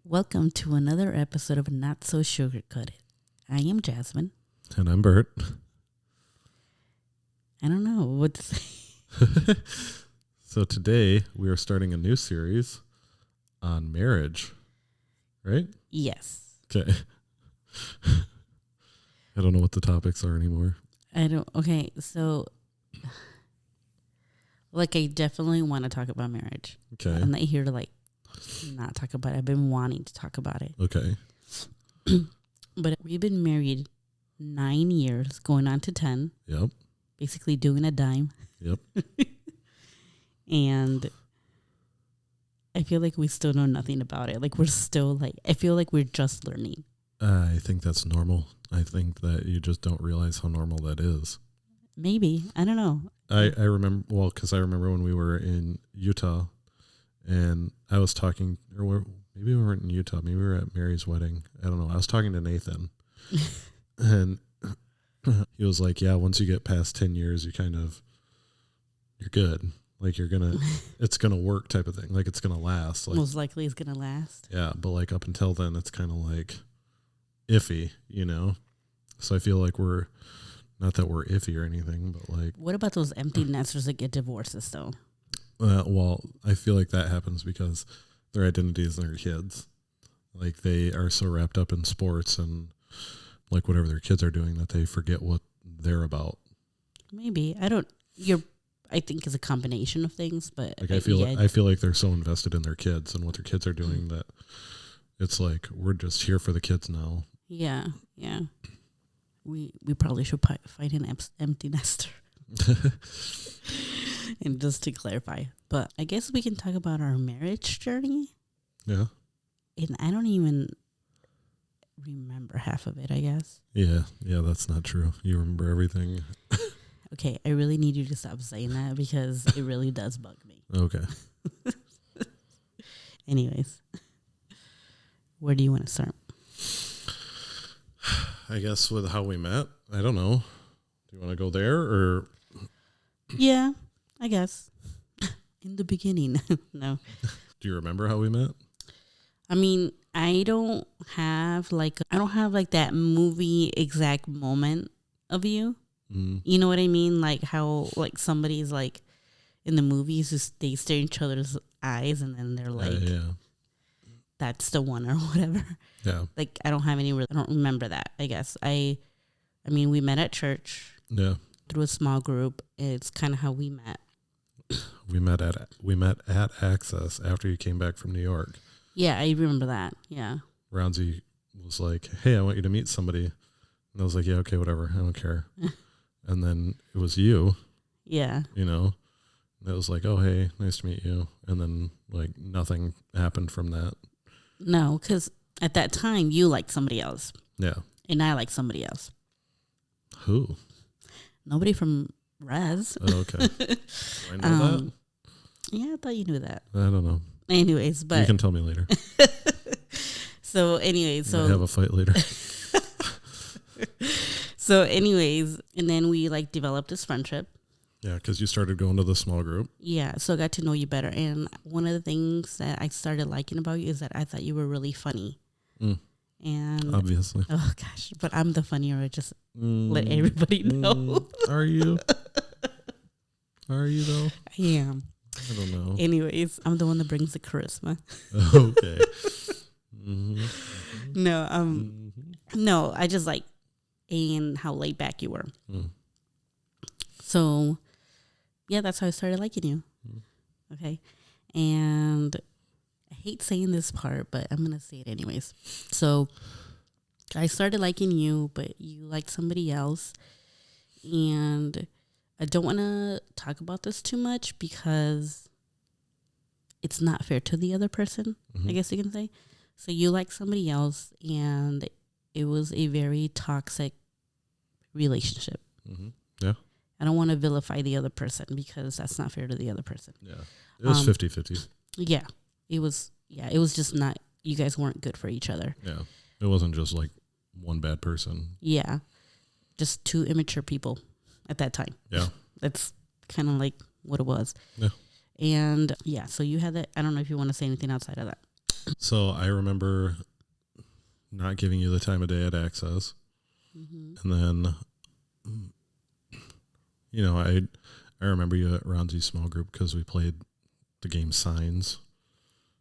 Welcome to another episode of Not So Sugar-Coated. I am Jasmine. And I'm Bert. I don't know what to say. So today we are starting a new series on marriage, right? Yes. Okay. I don't know what the topics are anymore. Okay, so I definitely want to talk about marriage. Okay. I'm not here to not talk about it. I've been wanting to talk about it. Okay. But we've been married 9 years, going on to 10. Yep. Basically doing a dime. Yep. And I feel like we still know nothing about it. We're still I feel like we're just learning. I think that's normal. I think that you just don't realize how normal that is. Maybe. I don't know. I remember, because I remember when we were in Utah and I was talking, maybe we weren't in Utah. Maybe we were at Mary's wedding. I don't know. I was talking to Nathan and he was like, yeah, once you get past 10 years, you're good. It's going to work type of thing. It's going to last. Most likely it's going to last. Yeah. But up until then, it's kind of iffy, So I feel like not that we're iffy or anything, but What about those empty nesters that get divorces though? Well, I feel like that happens because their identities and their kids. They are so wrapped up in sports and whatever their kids are doing that they forget what they're about. Maybe. I think it's a combination of things, but I feel like they're so invested in their kids and what their kids are doing that it's we're just here for the kids now. Yeah, yeah. We probably should find an empty nester. And just to clarify, but I guess we can talk about our marriage journey. Yeah. And I don't even remember half of it, I guess. Yeah, that's not true. You remember everything. Okay, I really need you to stop saying that because it really does bug me. Okay. Anyways, where do you want to start? I guess with how we met. I don't know. Do you want to go there or? Yeah, I guess. In the beginning. No. Do you remember how we met? I mean, I don't have that movie exact moment of you. Mm. You know what I mean? How somebody's in the movies, they stare in each other's eyes and then they're yeah. That's the one or whatever. Yeah. I don't have I don't remember that, I guess. I mean, we met at church. Yeah. Through a small group. It's kind of how we met. We met at Access after you came back from New York. Yeah, I remember that. Yeah. Roundsy was like, hey, I want you to meet somebody. And I was like, yeah, okay, whatever. I don't care. And then it was you. Yeah. And it was like, oh, hey, nice to meet you. And then nothing happened from that. No, because at that time you liked somebody else. Yeah. And I liked somebody else. Who? Nobody from Res. Oh, okay. Do I know that? Yeah, I thought you knew that. I don't know. Anyways, but you can tell me later. So anyways, I have a fight later. So anyways, and then we developed this friendship. Yeah, because you started going to the small group. Yeah, so I got to know you better. And one of the things that I started liking about you is that I thought you were really funny. Mm. And obviously. Oh gosh, but I'm the funnier. I just let everybody know. Are you? Are you though? I am. I don't know. Anyways, I'm the one that brings the charisma. Okay. Mm-hmm. No, I just and how laid back you were. Mm. So, yeah, that's how I started liking you. Mm. Okay. And I hate saying this part, but I'm going to say it anyways. So, I started liking you, but you liked somebody else. And I don't want to talk about this too much because it's not fair to the other person, mm-hmm. I guess you can say. So, you liked somebody else, and it was a very toxic relationship. Mm-hmm. Yeah. I don't want to vilify the other person because that's not fair to the other person. Yeah. It was 50-50. Yeah. It was just not, you guys weren't good for each other. Yeah. It wasn't just one bad person. Yeah. Just two immature people at that time. Yeah. That's kind of what it was. Yeah. And yeah, so you had that. I don't know if you want to say anything outside of that. So I remember not giving you the time of day at Access. Mm-hmm. And then, I remember you at Ronzi's small group because we played the game Signs.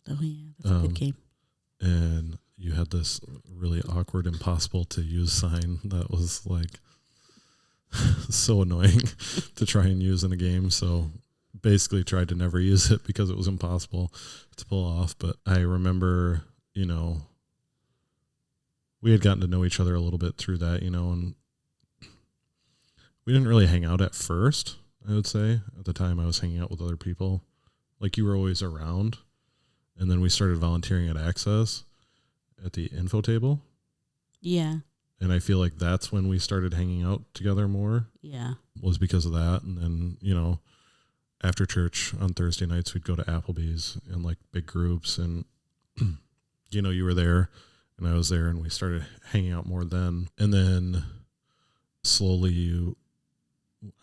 Oh, yeah. That's a good game. And you had this really awkward, impossible to use sign that was like so annoying to try and use in a game. So basically tried to never use it because it was impossible to pull off. But I remember, we had gotten to know each other a little bit through that, and we didn't really hang out at first, I would say. At the time I was hanging out with other people. Like you were always around. And then we started volunteering at Access at the info table. Yeah. And I feel like that's when we started hanging out together more. Yeah. Was because of that. And then, after church on Thursday nights, we'd go to Applebee's in like big groups. And, you were there and I was there and we started hanging out more then. And then slowly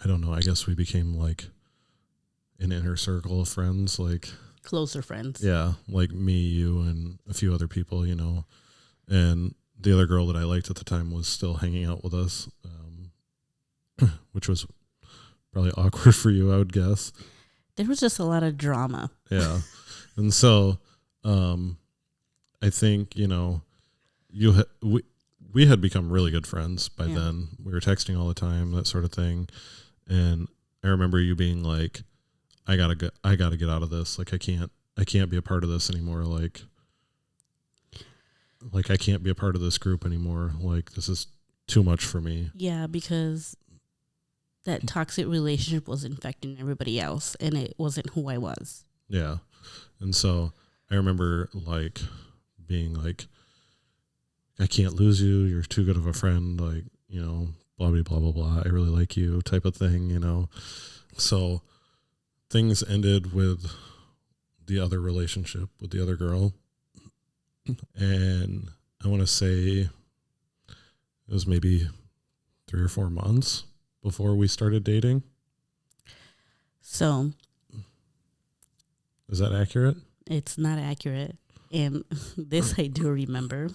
I don't know, I guess we became like an inner circle of friends, like closer friends. Yeah, like me, you, and a few other people, and the other girl that I liked at the time was still hanging out with us, which was probably awkward for you, I would guess. There was just a lot of drama. Yeah, and so I think we had become really good friends by then. We were texting all the time, that sort of thing, and I remember you being like, I gotta get out of this. Like I can't be a part of this anymore. Like I can't be a part of this group anymore. Like this is too much for me. Yeah, because that toxic relationship was infecting everybody else and it wasn't who I was. Yeah. And so I remember like being like, I can't lose you. You're too good of a friend. Like, blah, blah, blah, blah, blah. I really like you type of thing, So things ended with the other relationship with the other girl. And I want to say it was maybe 3 or 4 months before we started dating. So. Is that accurate? It's not accurate. And this I do remember.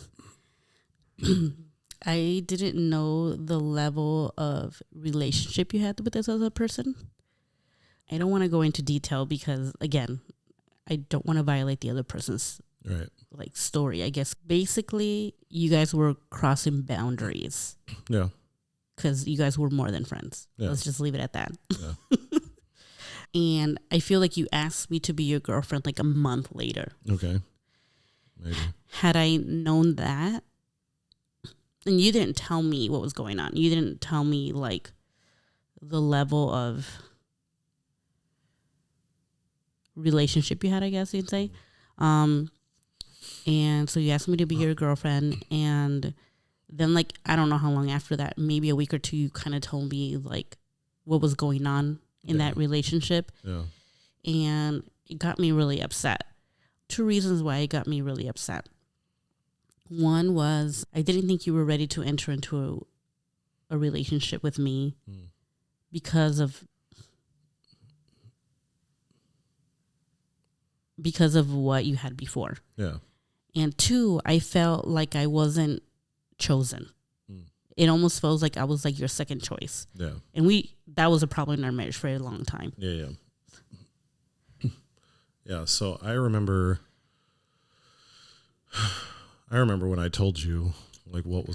I didn't know the level of relationship you had with this other person. I don't want to go into detail because, again, I don't want to violate the other person's story. I guess basically you guys were crossing boundaries. Yeah. Because you guys were more than friends. Yeah. Let's just leave it at that. Yeah. And I feel like you asked me to be your girlfriend like a month later. Okay. Maybe. Had I known that, and you didn't tell me what was going on. You didn't tell me like the level of relationship you had, I guess you'd say. And so you asked me to be your girlfriend, and then like I don't know how long after that, maybe a week or two, you kind of told me like what was going on in that relationship. Yeah. And it got me really upset. 2 reasons why it got me really upset. One was I didn't think you were ready to enter into a relationship with me because of what you had before. Yeah. And 2, I felt like I wasn't chosen. It almost feels like I was like your second choice. Yeah. And that was a problem in our marriage for a long time. Yeah. Yeah. So I remember when I told you like what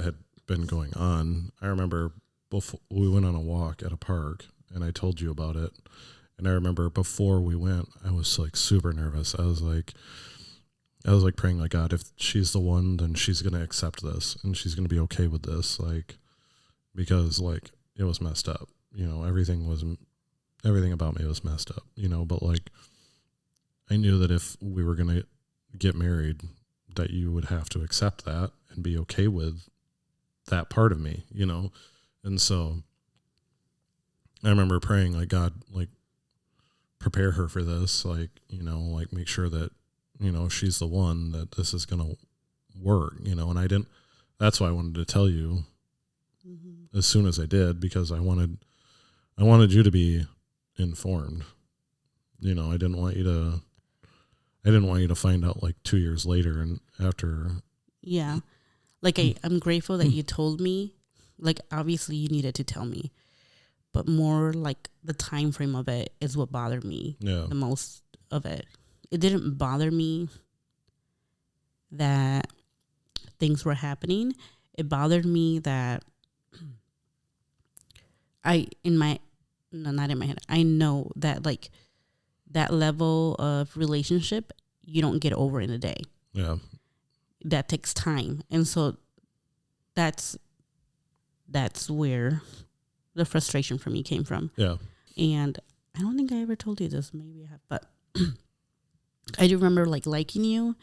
had been going on. I remember before we went on a walk at a park and I told you about it. And I remember before we went, I was like super nervous. I was like praying like, God, if she's the one, then she's going to accept this and she's going to be okay with this. Like, because like it was messed up, everything about me was messed up, but like, I knew that if we were going to get married, that you would have to accept that and be okay with that part of me, And so I remember praying like, God, like prepare her for this, like, like make sure that, she's the one, that this is going to work, and that's why I wanted to tell you as soon as I did, because I wanted you to be informed. I didn't want you to, I didn't want you to find out like 2 years later and after. Yeah. Like, I'm grateful that you told me. Like, obviously you needed to tell me. But more like the time frame of it is what bothered me the most of it. It didn't bother me that things were happening. It bothered me that not in my head, I know that like that level of relationship, you don't get over in a day. Yeah. That takes time. And so that's where the frustration for me came from. Yeah. And I don't think I ever told you this. Maybe I have, but I do remember like liking you,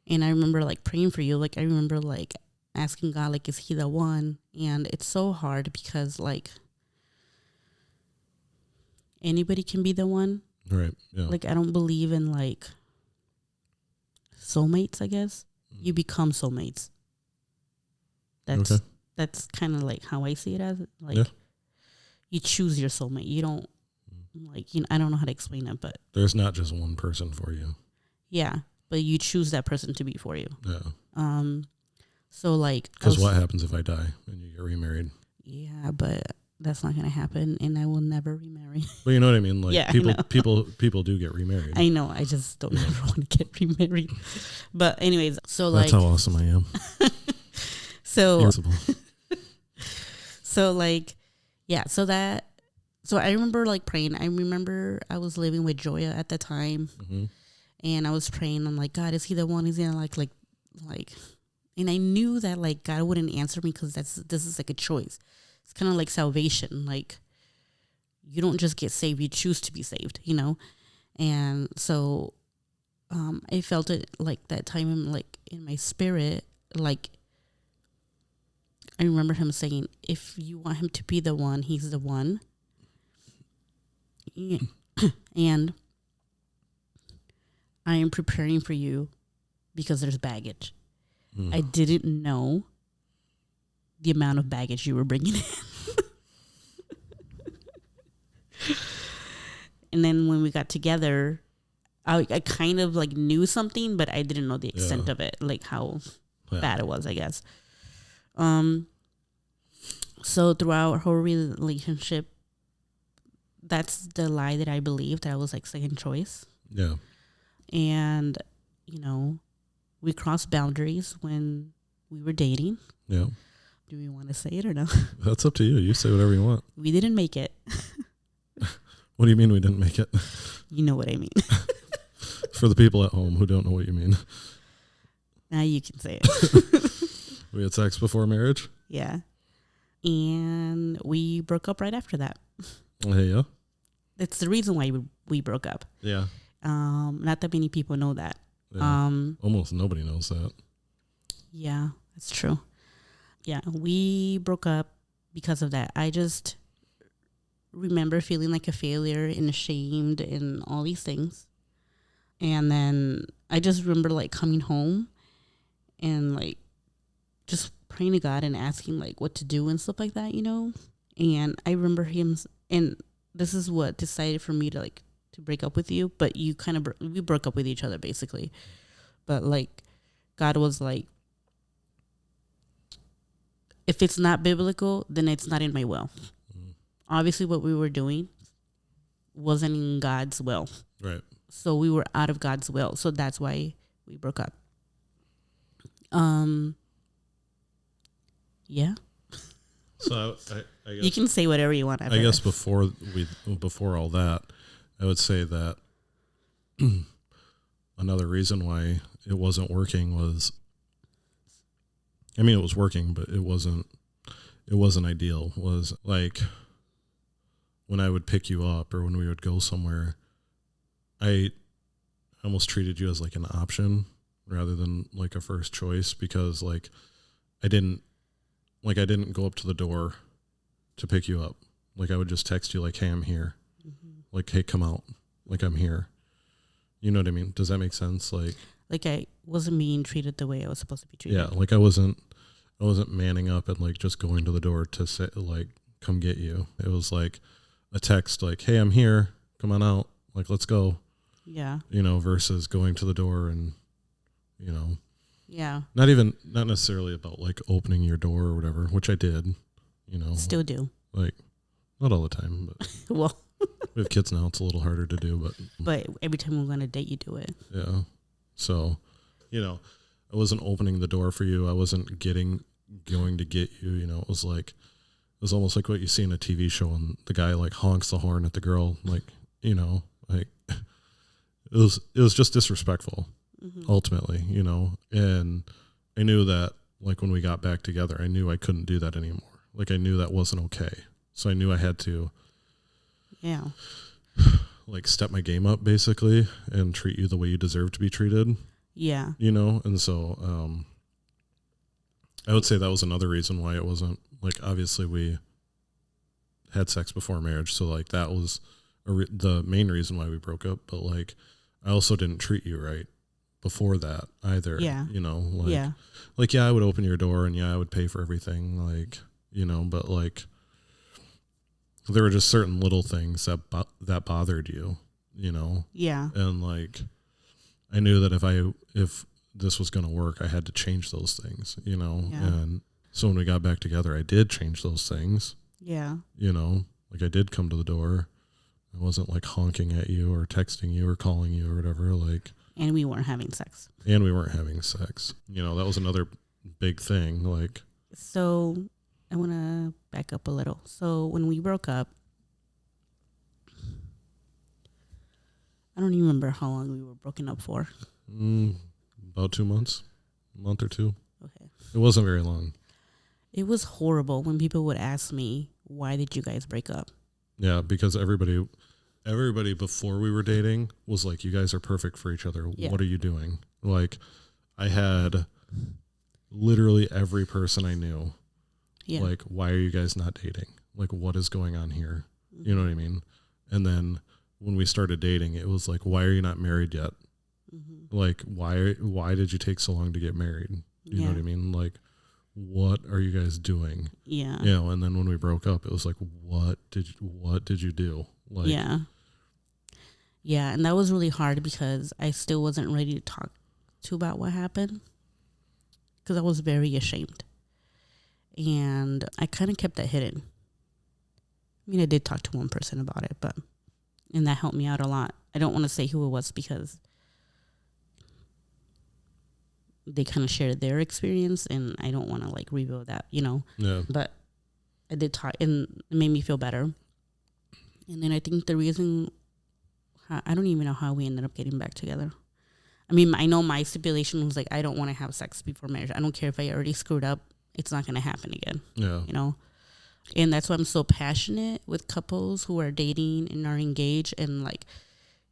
and I remember like praying for you. Like I remember like asking God, like, is he the one? And it's so hard because like anybody can be the one. Right. Yeah. Like I don't believe in like soulmates, I guess. You become soulmates. That's kind of like how I see it as. Like you choose your soulmate. You don't like, I don't know how to explain it, but there's not just one person for you. Yeah, but you choose that person to be for you. Yeah. So like, because what happens if I die and you get remarried? Yeah, but that's not gonna happen, and I will never remarry. But you know what I mean? Like, yeah, people do get remarried. I know. I just don't ever want to get remarried. But anyways, so that's like, how awesome I am. So like, yeah. So I remember like praying. I remember I was living with Joya at the time, and I was praying. I'm like, God, is he the one? Is he like, and I knew that like God wouldn't answer me because this is like a choice. It's kind of like salvation. Like you don't just get saved; you choose to be saved. You know, and so I felt it like that time, like in my spirit, like. I remember him saying, if you want him to be the one, he's the one. And I am preparing for you because there's baggage. I didn't know the amount of baggage you were bringing in. And then when we got together, I kind of like knew something, but I didn't know the extent of it, like how bad it was, I guess. So throughout our whole relationship, that's the lie that I believed, that I was like second choice. Yeah. And, you know, we crossed boundaries when we were dating. Yeah. Do we want to say it or no? That's up to you. You say whatever you want. We didn't make it. What do you mean we didn't make it? You know what I mean. For the people at home who don't know what you mean. Now you can say it. We had sex before marriage? Yeah. And we broke up right after that. Hey, yeah. That's the reason why we broke up. Yeah. Not that many people know that. Yeah. Almost nobody knows that. Yeah, that's true. Yeah, we broke up because of that. I just remember feeling like a failure and ashamed and all these things. And then I just remember like coming home and like just praying to God and asking like what to do and stuff like that, you know. And I remember him, and this is what decided for me to break up with you. But you kind of we broke up with each other basically. But like God was like, if it's not biblical, then it's not in my will. Obviously, what we were doing wasn't in God's will. Right. So we were out of God's will. So that's why we broke up. Yeah. So I guess you can say whatever you want. I guess before all that, I would say that another reason why it wasn't working was, I mean, it was working, but it wasn't ideal. Was like when I would pick you up or when we would go somewhere, I almost treated you as like an option rather than like a first choice, because like I didn't go up to the door to pick you up. Like I would just text you like, hey, I'm here. Like, hey, come out. Like I'm here. You know what I mean? Does that make sense? Like I wasn't being treated the way I was supposed to be treated. Yeah, like I wasn't manning up and like just going to the door to say like, come get you. It was like a text like, hey, I'm here. Come on out. Like, let's go. Yeah. Versus going to the door and, Yeah. not necessarily about like opening your door or whatever, which I did, Still do. like not all the time, but Well, we have kids now. It's a little harder to do, but every time we're on a date, you do it. yeah. So, I wasn't opening the door for you. I wasn't going to get you, it was almost like what you see in a TV show and the guy like honks the horn at the girl. Like, like it was just disrespectful ultimately, and I knew that like when we got back together, I knew I couldn't do that anymore. Like I knew that wasn't okay. So I knew I had to like step my game up basically and treat you the way you deserve to be treated. Yeah. And so I would say that was another reason why it wasn't like, obviously we had sex before marriage. So like that was the main reason why we broke up. But like, I also didn't treat you right before that either. Yeah. Like, I would open your door and I would pay for everything. Like, but like there were just certain little things that bothered you, Yeah. and like, I knew that if this was going to work, I had to change those things, and so when we got back together, I did change those things. Yeah. Like I did come to the door. I wasn't like honking at you or texting you or calling you or whatever, like. And we weren't having sex. That was another big thing. Like, so I want to back up a little. So when we broke up, I don't even remember how long we were broken up for. About 2 months, a month or two. Okay. It wasn't very long. It was horrible when people would ask me, why did you guys break up? Yeah, because everybody before we were dating was like, you guys are perfect for each other. Yeah. What are you doing? Like, I had literally every person I knew. Yeah. Like, why are you guys not dating? Like, what is going on here? Mm-hmm. You know what I mean? And then when we started dating, it was like, why are you not married yet? Mm-hmm. Like, why did you take so long to get married? You know what I mean? Like, what are you guys doing? Yeah. And then when we broke up, it was like, what did you do? Like, yeah. Yeah, and that was really hard because I still wasn't ready to talk to about what happened because I was very ashamed. And I kind of kept that hidden. I mean, I did talk to one person about it, and that helped me out a lot. I don't want to say who it was because they kind of shared their experience, and I don't want to like reveal that, Yeah. But I did talk, and it made me feel better. And then I think the reason, I don't even know how we ended up getting back together. I mean, I know my stipulation was like, I don't want to have sex before marriage. I don't care if I already screwed up. It's not going to happen again. Yeah. And that's why I'm so passionate with couples who are dating and are engaged. And like,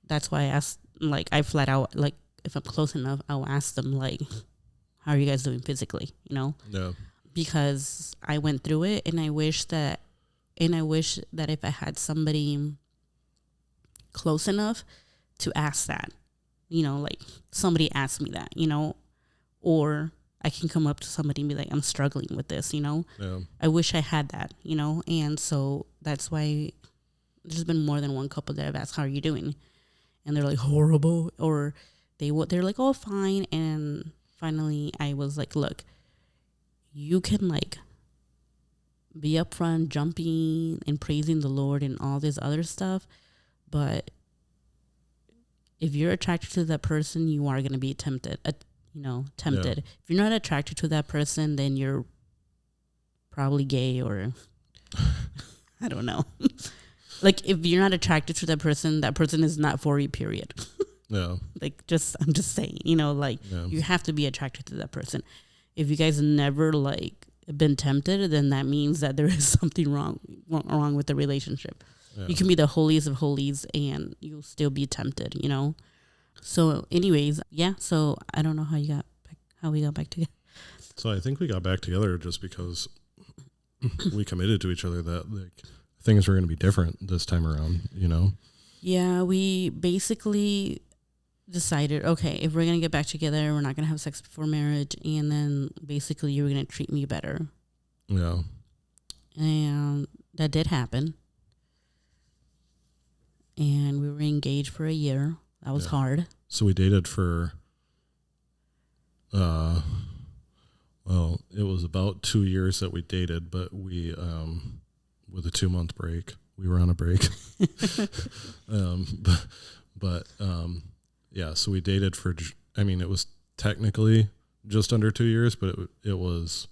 that's why I asked, like, I flat out, like, if I'm close enough, I'll ask them, like, how are you guys doing physically? Yeah. Because I went through it, and I wish that if I had somebody close enough to ask that, like somebody asked me that, or I can come up to somebody and be like, I'm struggling with this, Yeah. I wish I had that, and so that's why there's been more than one couple that I've asked, how are you doing? And they're like, horrible, or they're like, oh, fine. And finally I was like, look, you can like be upfront, jumping and praising the Lord and all this other stuff, but if you're attracted to that person, you are going to be tempted. Yeah. If you're not attracted to that person, then you're probably gay, or I don't know. Like, if you're not attracted to that person is not for you, period. Yeah. Like, I'm just saying, you have to be attracted to that person. If you guys never like been tempted, then that means that there is something wrong with the relationship. Yeah. You can be the holiest of holies and you'll still be tempted, So anyways, yeah. So I don't know how we got back together. So I think we got back together just because we committed to each other that like things were going to be different this time around, Yeah, we basically decided, okay, if we're going to get back together, we're not going to have sex before marriage, and then basically you were going to treat me better. Yeah. And that did happen. And we were engaged for a year. That was hard. So we dated for, well, it was about 2 years that we dated, but we, with a 2-month break, we were on a break. Yeah, so we dated for, I mean, it was technically just under 2 years, but it was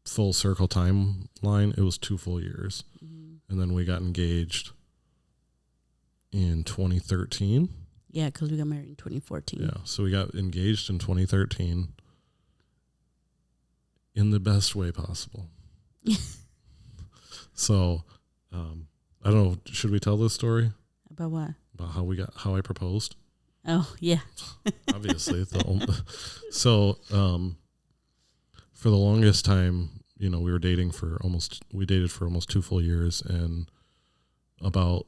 full circle timeline. It was 2 full years. Mm-hmm. And then we got engaged in 2013. Yeah, because we got married in 2014. Yeah, so we got engaged in 2013 in the best way possible. So, I don't know. Should we tell this story? About what? About how I proposed? Oh, yeah. Obviously. So, for the longest time, we dated for almost 2 full years, and about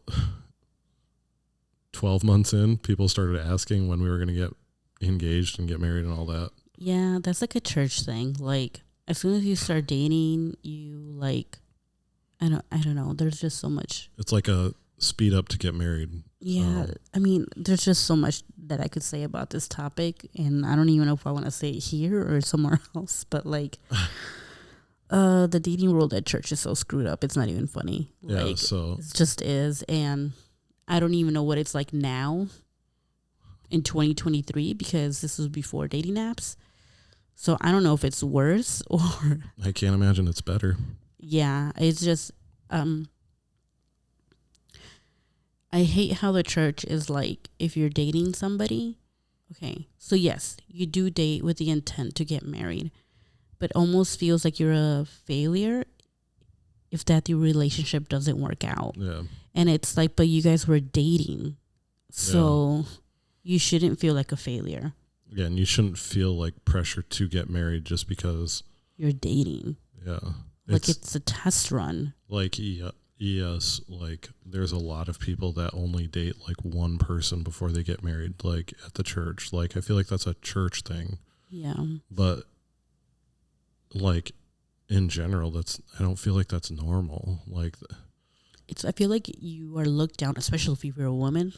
12 months in, people started asking when we were going to get engaged and get married and all that. Yeah, that's like a church thing. Like, as soon as you start dating, you I don't know. There's just so much. It's like a speed up to get married. Yeah. I mean, there's just so much that I could say about this topic, and I don't even know if I want to say it here or somewhere else, but the dating world at church is so screwed up. It's not even funny. Yeah, so it just is. And I don't even know what it's like now in 2023, because this was before dating apps. So I don't know if it's worse or... I can't imagine it's better. Yeah, it's just... I hate how the church is like, if you're dating somebody, okay, so yes, you do date with the intent to get married, but almost feels like you're a failure if the relationship doesn't work out. Yeah. And it's like, but you guys were dating, so you shouldn't feel like a failure. Yeah, and you shouldn't feel like pressure to get married just because you're dating. Yeah. It's a test run. Yes, there's a lot of people that only date one person before they get married, at the church. I feel like that's a church thing. Yeah. But in general, I don't feel like that's normal. I feel like you are looked down, especially if you're a woman,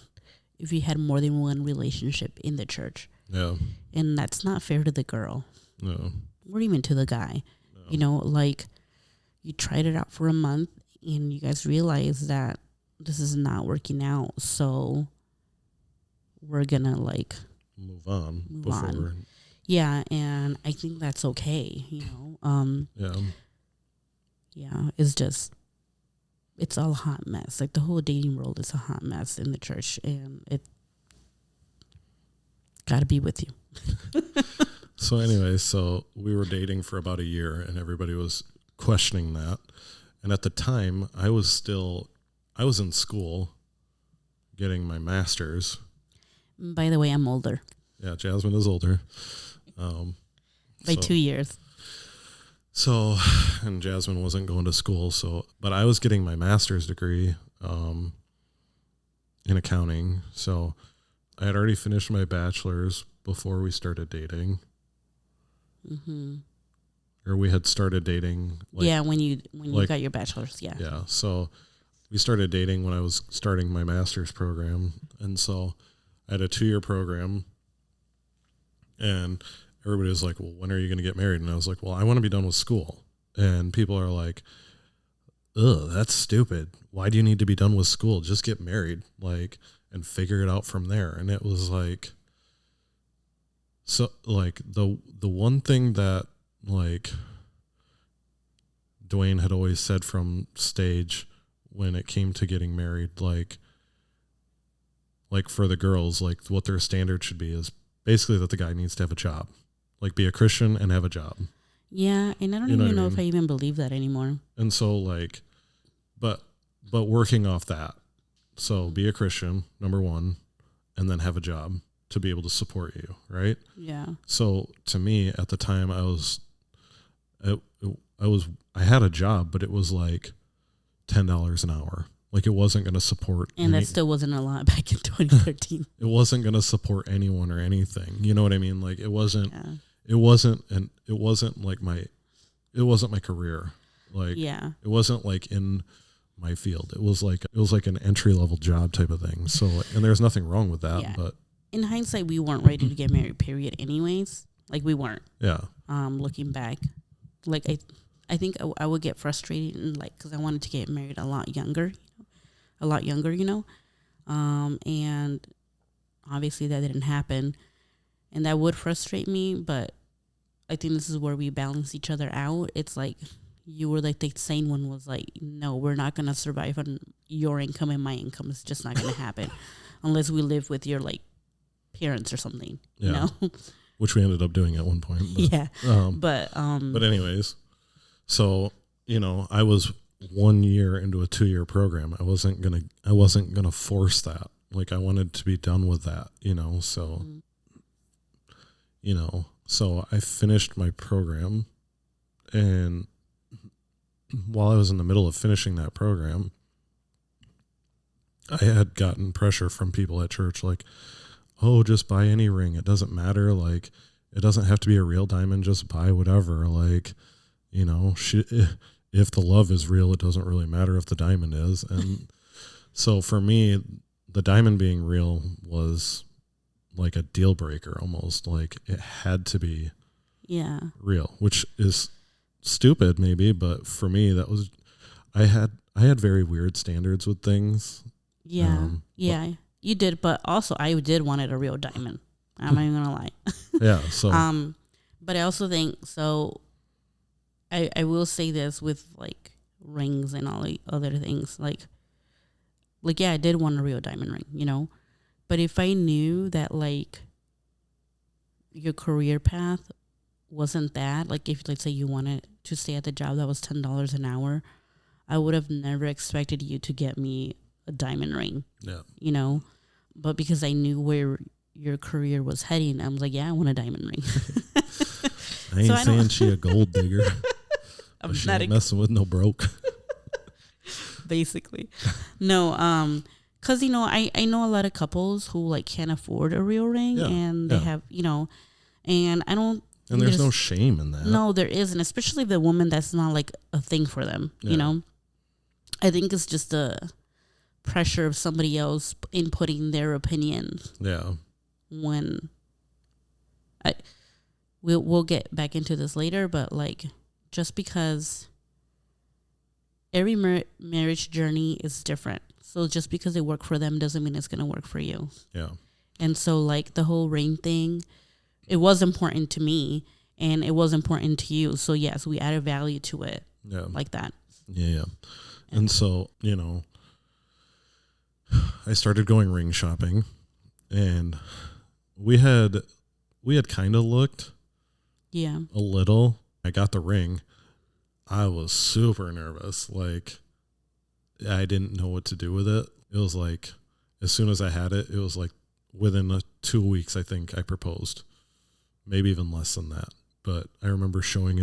if you had more than one relationship in the church. Yeah. And that's not fair to the girl. No. Or even to the guy. No. You tried it out for a month and you guys realize that this is not working out. So we're going to move on. Yeah. And I think that's okay. Yeah. Yeah. It's all a hot mess. The whole dating world is a hot mess in the church, and it got to be with you. So anyway, we were dating for about a year, and everybody was questioning that. And at the time, I was in school getting my master's. By the way, I'm older. Yeah, Jasmine is older. By 2 years. So, and Jasmine wasn't going to school, but I was getting my master's degree in accounting. So I had already finished my bachelor's before we started dating. Mm-hmm. Or we had started dating. When you got your bachelor's, yeah. Yeah, so we started dating when I was starting my master's program. And so I had a 2-year program, and everybody was like, well, when are you going to get married? And I was like, well, I want to be done with school. And people are like, ugh, that's stupid. Why do you need to be done with school? Just get married, and figure it out from there. And it was the one thing that, Dwayne had always said from stage when it came to getting married, for the girls, what their standard should be is basically that the guy needs to have a job. Be a Christian and have a job. Yeah, and I don't even know if I even believe that anymore. And so, but working off that. So be a Christian, number one, and then have a job to be able to support you, right? Yeah. So to me, at the time, I had a job, but it was $10 an hour. It wasn't going to support. And that still wasn't a lot back in 2013. It wasn't going to support anyone or anything. You know what I mean? It wasn't. Yeah. It wasn't my career. Yeah. It wasn't in my field. It was like an entry level job type of thing. So, and there's nothing wrong with that. Yeah. But in hindsight, we weren't ready to get married. Period. Anyways, like we weren't. yeah, Looking back, like I think I would get frustrated and like because I wanted to get married a lot younger, you know, and obviously that didn't happen, and that would frustrate me. But I think this is where we balance each other out. It's like you were like the sane one was like, no, we're not gonna survive on your income and my income. It's just not gonna happen unless we live with your like parents or something. yeah. You know, Which we ended up doing at one point. But, yeah. But anyways, so you know, I was 1 year into a 2-year program. I wasn't gonna force that. Like I wanted to be done with that. You know, so you know, so I finished my program, and while I was in the middle of finishing that program, I had gotten pressure from people at church like, oh, just buy any ring. It doesn't matter. Like, it doesn't have to be a real diamond. Just buy whatever. Like, you know, if the love is real, it doesn't really matter if the diamond is. And so for me, the diamond being real was like a deal breaker almost. Like, it had to be real, which is stupid maybe, but for me that was I had very weird standards with things. You did, but also I did wanted a real diamond. I'm not even gonna lie. Yeah, so but I also think so I will say this with like rings and all the other things like yeah, I did want a real diamond ring, you know, but if I knew that like your career path wasn't that, like if let's say you wanted to stay at the job that was $10 an hour, I would have never expected you to get me a diamond ring. Yeah. You know? But because I knew where your career was heading, I was like, yeah, I want a diamond ring. I ain't saying she a gold digger. I'm she not ain't messing with no broke. Basically. No, because, you know, I know a lot of couples who like can't afford a real ring and they have, you know, and I don't. And there's no shame in that. No, there isn't, especially the woman that's not like a thing for them, you know? I think it's just the pressure of somebody else inputting their opinion. Yeah. When we'll get back into this later, but like just because every marriage journey is different. So just because it worked for them doesn't mean it's going to work for you. Yeah. And so like the whole ring thing, it was important to me and it was important to you. So yes, we added value to it. Yeah. Like that. Yeah. And so, you know, I started going ring shopping and we had kind of looked a little. I got the ring. I was super nervous. Like I didn't know what to do with it. It was like, as soon as I had it, it was like within 2 weeks, I think I proposed. Maybe even less than that. But I remember taking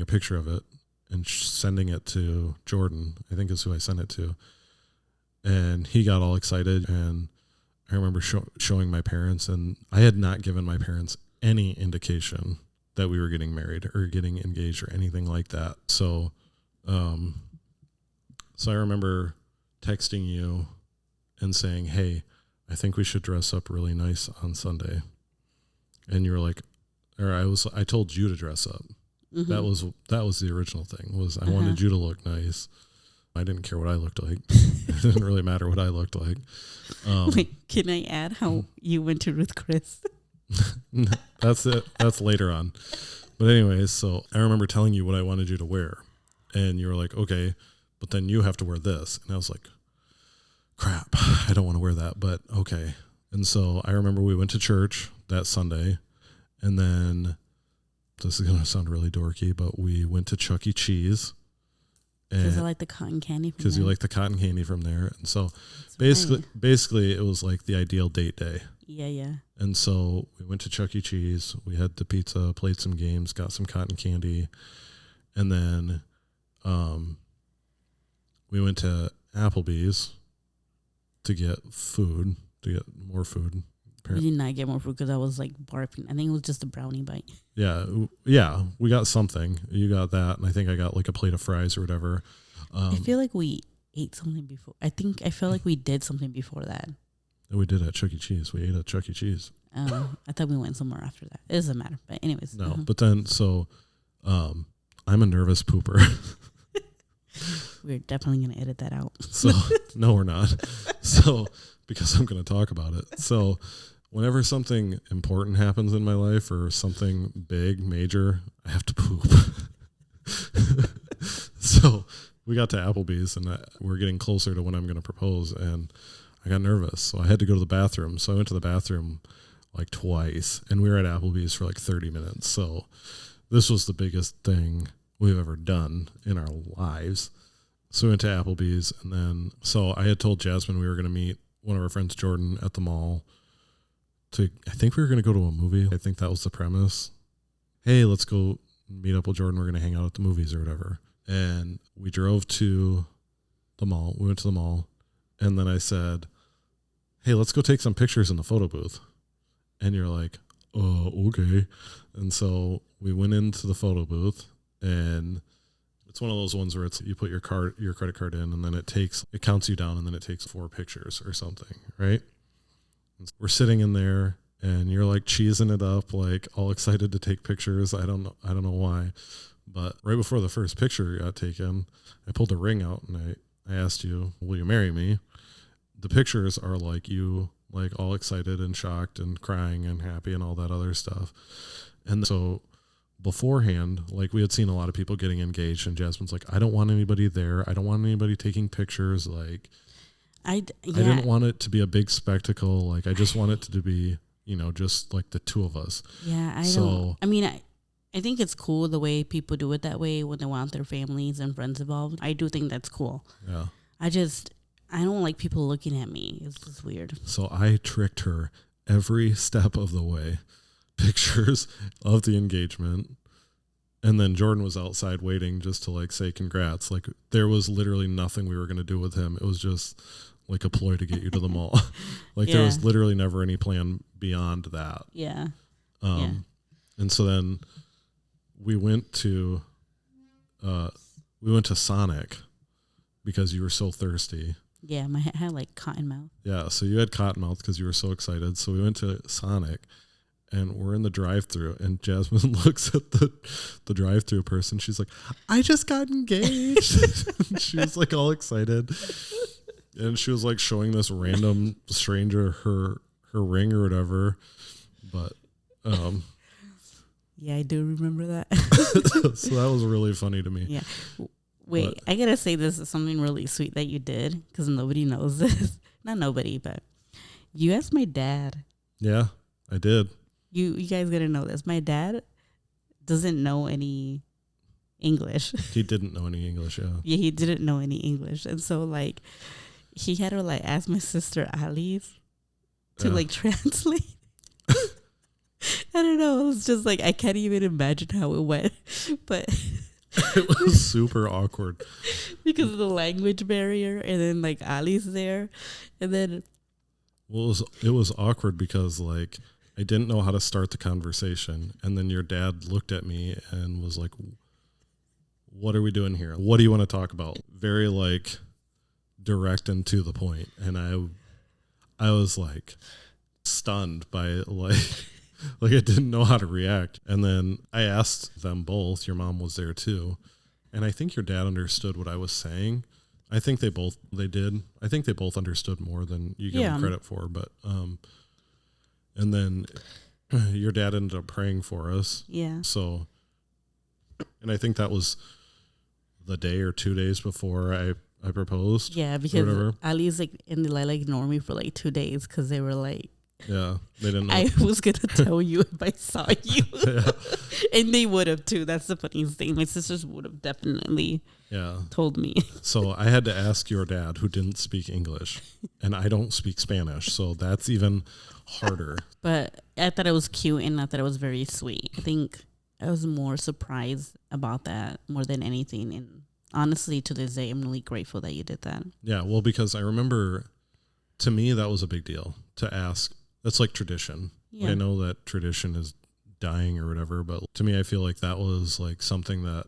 a picture of it and sending it to Jordan, I think is who I sent it to. And he got all excited. And I remember showing my parents, and I had not given my parents any indication that we were getting married or getting engaged or anything like that. So, so I remember texting you and saying, hey, I think we should dress up really nice on Sunday. And you were like, I told you to dress up. Mm-hmm. That was the original thing, was I wanted you to look nice. I didn't care what I looked like. It didn't really matter what I looked like. Wait, can I add how you went to Ruth Chris? That's it. That's later on. But anyways, so I remember telling you what I wanted you to wear. And you were like, okay, but then you have to wear this. And I was like, crap, I don't want to wear that, but okay. And so I remember we went to church that Sunday, and then, this is going to sound really dorky, but we went to Chuck E. Cheese. Because I like the cotton candy from there. Because you like the cotton candy from there. And so basically it was like the ideal date day. Yeah. And so we went to Chuck E. Cheese. We had the pizza, played some games, got some cotton candy. And then we went to Applebee's to get more food. We did not get more food because I was like barfing. I think it was just a brownie bite. Yeah, we got something. You got that, and I think I got like a plate of fries or whatever. I feel like we ate something before. I feel like we did something before that. We did at Chuck E. Cheese. We ate at Chuck E. Cheese. I thought we went somewhere after that. It doesn't matter. But anyways. No, but then, so I'm a nervous pooper. We're definitely going to edit that out. So, no, we're not. So, because I'm going to talk about it. So, whenever something important happens in my life or something big, major, I have to poop. So, we got to Applebee's and we're getting closer to when I'm going to propose. And I got nervous. So, I had to go to the bathroom. So, I went to the bathroom like twice. And we were at Applebee's for like 30 minutes. So, this was the biggest thing we've ever done in our lives. So we went to Applebee's, and then, so I had told Jasmine we were going to meet one of our friends, Jordan, at the mall. I think we were going to go to a movie. I think that was the premise. Hey, let's go meet up with Jordan. We're going to hang out at the movies or whatever. And we drove to the mall. We went to the mall, and then I said, hey, let's go take some pictures in the photo booth. And you're like, oh, okay. And so we went into the photo booth, and it's one of those ones where it's you put your credit card in, and then it counts you down, and then it takes 4 pictures or something, right? And so we're sitting in there, and you're like cheesing it up, like all excited to take pictures. I don't know why, but right before the first picture got taken, I pulled a ring out, and I asked you, "Will you marry me?" The pictures are like you, like all excited and shocked and crying and happy and all that other stuff, and so. Beforehand, like we had seen a lot of people getting engaged, and Jasmine's like, I don't want anybody there. I don't want anybody taking pictures. Like, I didn't want it to be a big spectacle. Like, I just want it to be, just like the two of us. Yeah, I think it's cool the way people do it that way when they want their families and friends involved. I do think that's cool. Yeah. I don't like people looking at me. It's just weird. So I tricked her every step of the way. Pictures of the engagement, and then Jordan was outside waiting just to like say congrats. Like there was literally nothing we were going to do with him. It was just like a ploy to get you to the mall. Like there was literally never any plan beyond that. Yeah. And so then we went to Sonic because you were so thirsty. Yeah, my head had like cotton mouth. Yeah, so you had cotton mouth because you were so excited. So we went to Sonic. And we're in the drive-thru, and Jasmine looks at the drive-thru person. She's like, I just got engaged. She was like all excited. And she was like showing this random stranger her ring or whatever. But yeah, I do remember that. So that was really funny to me. Yeah. Wait, I got to say this is something really sweet that you did, because nobody knows this. Not nobody, but you asked my dad. Yeah, I did. You guys gotta know this. My dad doesn't know any English. He didn't know any English, yeah. Yeah, he didn't know any English. And so like he had to like ask my sister Alice to like translate. I don't know. It was just like I can't even imagine how it went. But it was super awkward. Because of the language barrier, and then like Ali's there. And then it was awkward because like I didn't know how to start the conversation. And then your dad looked at me and was like, what are we doing here? What do you want to talk about? Very like direct and to the point. And I was like stunned by like I didn't know how to react. And then I asked them both, your mom was there too. And I think your dad understood what I was saying. I think they did. I think they both understood more than you give them credit for. But, and then your dad ended up praying for us. Yeah. So, and I think that was the day or 2 days before I proposed. Yeah, because Ali's like, and they like ignored me for like 2 days because they were like, yeah, they didn't know. I was going to tell you if I saw you. Yeah. And they would have too. That's the funniest thing. My sisters would have definitely told me. So I had to ask your dad, who didn't speak English, and I don't speak Spanish. So that's even harder. But I thought it was cute, and I thought it was very sweet. I think I was more surprised about that more than anything. And honestly, to this day, I'm really grateful that you did that. Yeah, well, because I remember, to me, that was a big deal to ask. That's like tradition. Yeah. I know that tradition is dying or whatever, but to me, I feel like that was like something that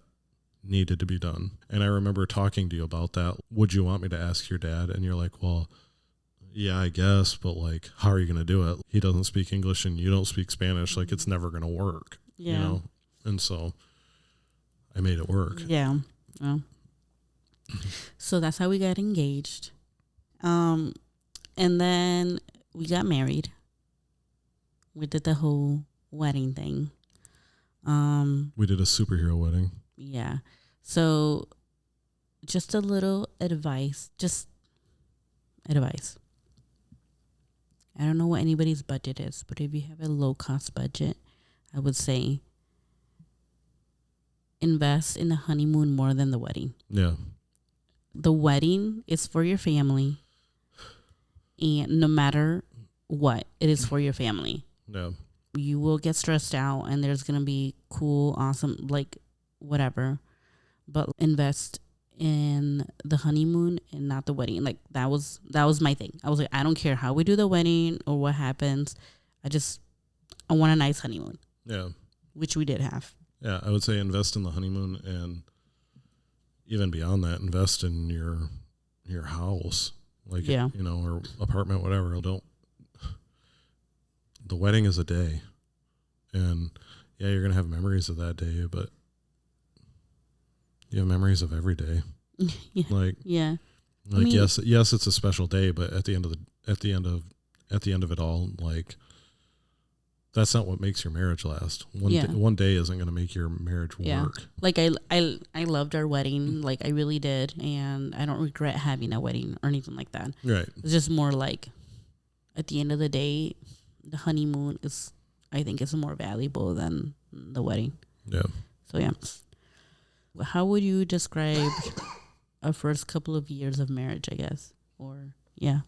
needed to be done. And I remember talking to you about that. Would you want me to ask your dad? And you're like, well, yeah, I guess, but like, how are you going to do it? He doesn't speak English and you don't speak Spanish. Like, it's never going to work, you know? And so I made it work. Yeah. Well, so that's how we got engaged. And then we got married. We did the whole wedding thing. We did a superhero wedding. Yeah. So just a little advice. Just advice. I don't know what anybody's budget is, but if you have a low cost budget, I would say invest in the honeymoon more than the wedding. Yeah. The wedding is for your family, and no matter what, it is for your family. Yeah. You will get stressed out, and there's going to be cool, awesome, like whatever, but invest in the honeymoon and not the wedding. Like that was my thing. I was like, I don't care how we do the wedding or what happens. I want a nice honeymoon. Yeah. Which we did have. Yeah, I would say invest in the honeymoon, and even beyond that, invest in your house, like you know, or apartment, whatever. The wedding is a day, and yeah, you're gonna have memories of that day, but you have memories of every day. Like I mean, yes, it's a special day, but at the end of it all, like that's not what makes your marriage last. One day isn't going to make your marriage work. Like I loved our wedding, like I really did, and I don't regret having a wedding or anything like that. Right. It's just more like at the end of the day, the honeymoon I think is more valuable than the wedding. Yeah. So yeah. How would you describe our first couple of years of marriage, I guess? Or yeah.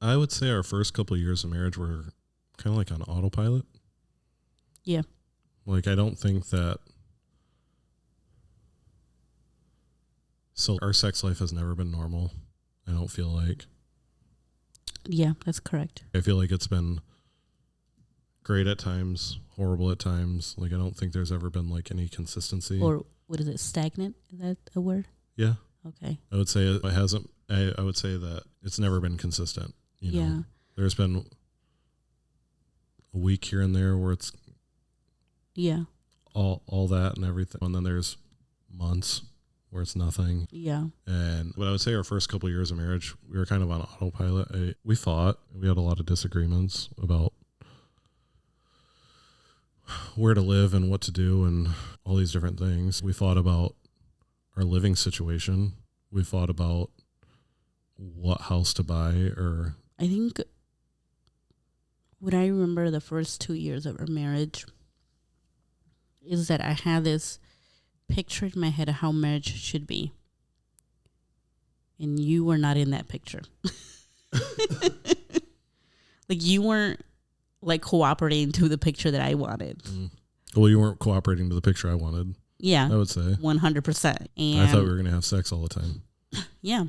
I would say our first couple of years of marriage were kind of like on autopilot. Yeah. Like, I don't think that. So our sex life has never been normal. I don't feel like. Yeah, that's correct. I feel like it's been great at times, horrible at times. Like, I don't think there's ever been like any consistency. Or what is it? Stagnant? Is that a word? Yeah. Okay. I would say it hasn't. I would say that it's never been consistent. You know, there's been a week here and there where it's all that and everything, and then there's months where it's nothing. Yeah. But I would say our first couple of years of marriage, we were kind of on autopilot. We fought. We had a lot of disagreements about where to live and what to do and all these different things. We fought about our living situation. We fought about what house to buy. Or I think what I remember the first 2 years of our marriage is that I had this picture in my head of how marriage should be. And you were not in that picture. Like you weren't like cooperating to the picture that I wanted. Well, you weren't cooperating to the picture I wanted. Yeah. I would say 100%. And I thought we were going to have sex all the time. Yeah.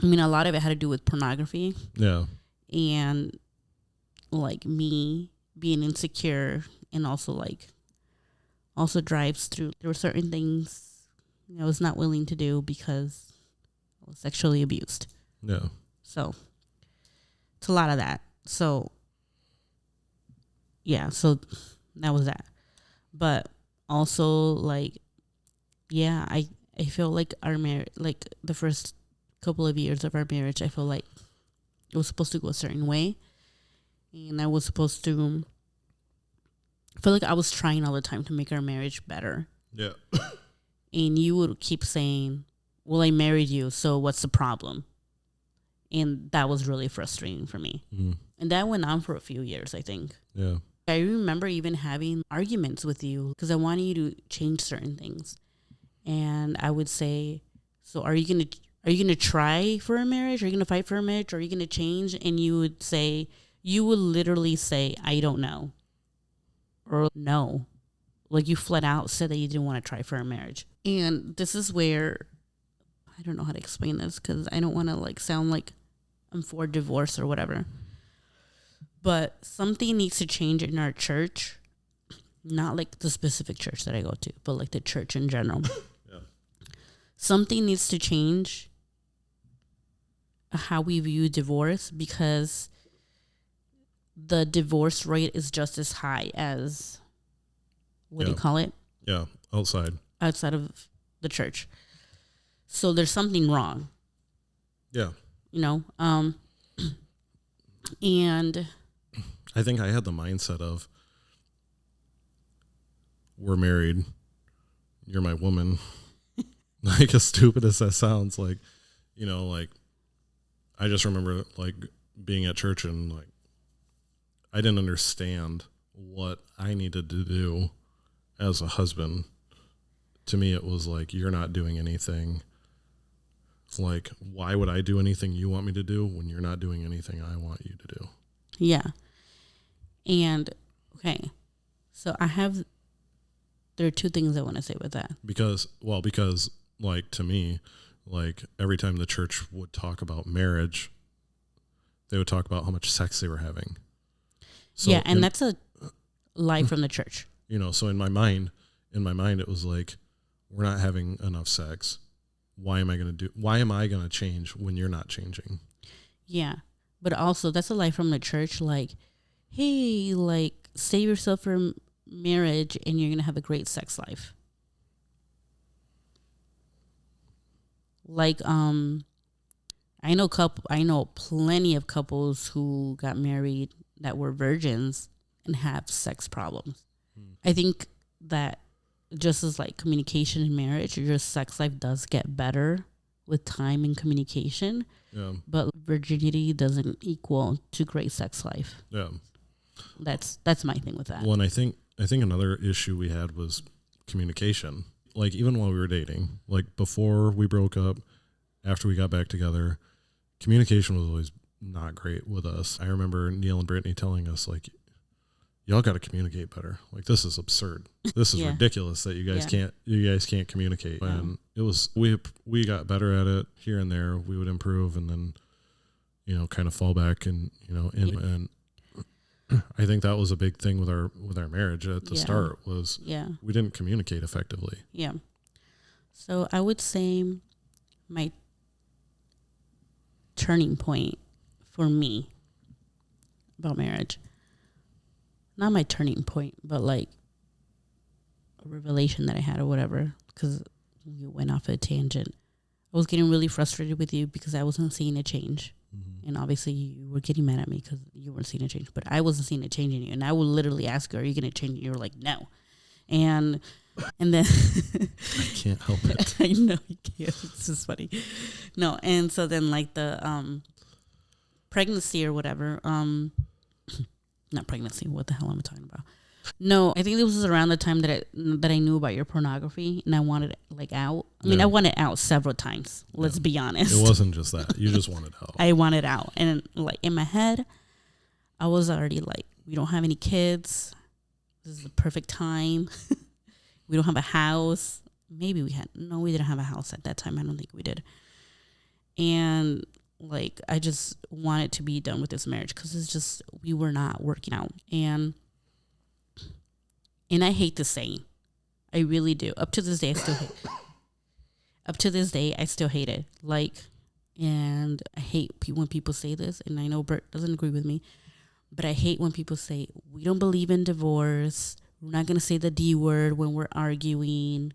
I mean, a lot of it had to do with pornography. Yeah. And like me being insecure, and also drives through. There were certain things I was not willing to do because I was sexually abused. Yeah. So it's a lot of that. So yeah, so that was that. But also I feel like our marriage, like the first couple of years of our marriage, I feel like it was supposed to go a certain way, and I was supposed to. I feel like I was trying all the time to make our marriage better. Yeah. And you would keep saying, "Well, I married you, so what's the problem?" And that was really frustrating for me. Mm. And that went on for a few years, I think. Yeah. I remember even having arguments with you because I wanted you to change certain things. And I would say, "So are you gonna try for a marriage? Are you gonna fight for a marriage? Or are you gonna change?" And you would literally say, "I don't know," or "No." Like you flat out said that you didn't want to try for a marriage. And this is where I don't know how to explain this because I don't want to like sound like I'm for divorce or whatever. But something needs to change in our church, not like the specific church that I go to, but like the church in general. Yeah. Something needs to change how we view divorce, because the divorce rate is just as high as, what do you call it? Yeah, outside of the church. So there's something wrong. Yeah. And I think I had the mindset of, we're married, you're my woman. Like, as stupid as that sounds, like, like, I just remember, like, being at church and, like, I didn't understand what I needed to do as a husband. To me, it was like, you're not doing anything. It's like, why would I do anything you want me to do when you're not doing anything I want you to do? Yeah. And, okay. So there are two things I want to say with that. Because, like, to me, like, every time the church would talk about marriage, they would talk about how much sex they were having. So yeah, and that's a lie from the church. So in my mind, it was like, we're not having enough sex. Why am I going to change when you're not changing? Yeah. But also, that's a lie from the church. Like, hey, like, save yourself from marriage and you're going to have a great sex life. Like, I know plenty of couples who got married that were virgins and have sex problems. I think that just as like communication in marriage, your sex life does get better with time and communication. Yeah. But virginity doesn't equal to great sex life. Yeah. That's my thing with that. Well, and I think another issue we had was communication. Like, even while we were dating, like, before we broke up, after we got back together, communication was always not great with us. I remember Neil and Brittany telling us, like, y'all got to communicate better. Like, this is absurd. This is ridiculous that you guys can't communicate. And it was, we got better at it here and there. We would improve and then, kind of fall back and, and I think that was a big thing with our marriage at the start was we didn't communicate effectively. Yeah. So I would say my turning point for me about marriage, not my turning point, but like a revelation that I had or whatever, because you went off a tangent. I was getting really frustrated with you because I wasn't seeing a change. Mm-hmm. And obviously you were getting mad at me because you weren't seeing a change, but I wasn't seeing a change in you. And I would literally ask you, are you going to change? And you were like, no. And then I can't help it. I know you can't. It's just funny. No. And so then like the pregnancy or whatever, not pregnancy. What the hell am I talking about? No, I think this was around the time that I knew about your pornography and I wanted it like out. I mean, I wanted out several times. Let's be honest. It wasn't just that. You just wanted out. I wanted out. And like in my head, I was already like, we don't have any kids. This is the perfect time. We don't have a house. Maybe we didn't have a house at that time. I don't think we did. And like, I just wanted to be done with this marriage because it's just, we were not working out. And I hate this saying. I really do. Up to this day, I still hate it. Like, and I hate when people say this, and I know Bert doesn't agree with me, but I hate when people say, we don't believe in divorce. We're not going to say the D word when we're arguing.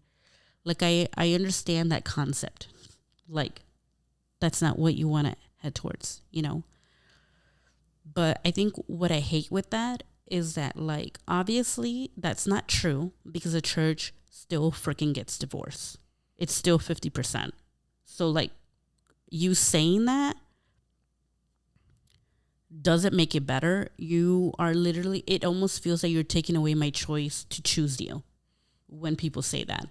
Like, I understand that concept. Like, that's not what you want to head towards, But I think what I hate with that is that, like, obviously that's not true because the church still freaking gets divorced. It's still 50%. So, like, you saying that doesn't make it better. You are literally, it almost feels like you're taking away my choice to choose you when people say that.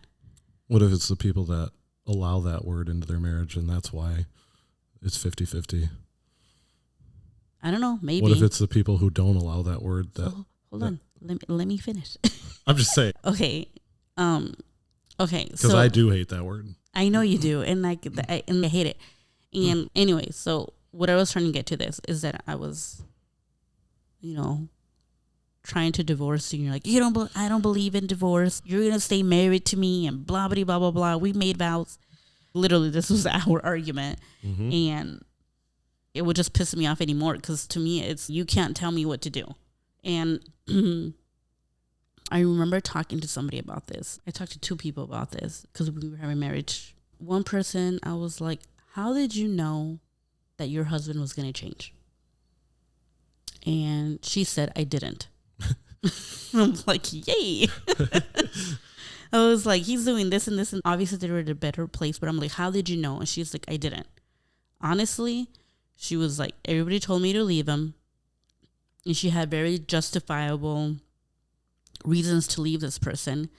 What if it's the people that allow that word into their marriage and that's why it's 50-50? I don't know. Maybe. What if it's the people who don't allow that word? Hold on. Let me finish. I'm just saying. Okay. Okay. Because I do hate that word. I know you do, and I hate it. And anyway, so what I was trying to get to this is that I was, trying to divorce you. You're like, I don't believe in divorce. You're going to stay married to me and blah, blah, blah, blah, blah. We made vows. Literally, this was our argument. Mm-hmm. And it would just piss me off anymore because to me, it's you can't tell me what to do. And I remember talking to somebody about this. I talked to 2 people about this because we were having marriage. One person, I was like, how did you know that your husband was going to change? And she said, I didn't. I'm like, yay. I was like, he's doing this and this, and obviously they were in a better place, but I'm like, how did you know? And she's like, I didn't. Honestly, she was like, everybody told me to leave him, and she had very justifiable reasons to leave this person.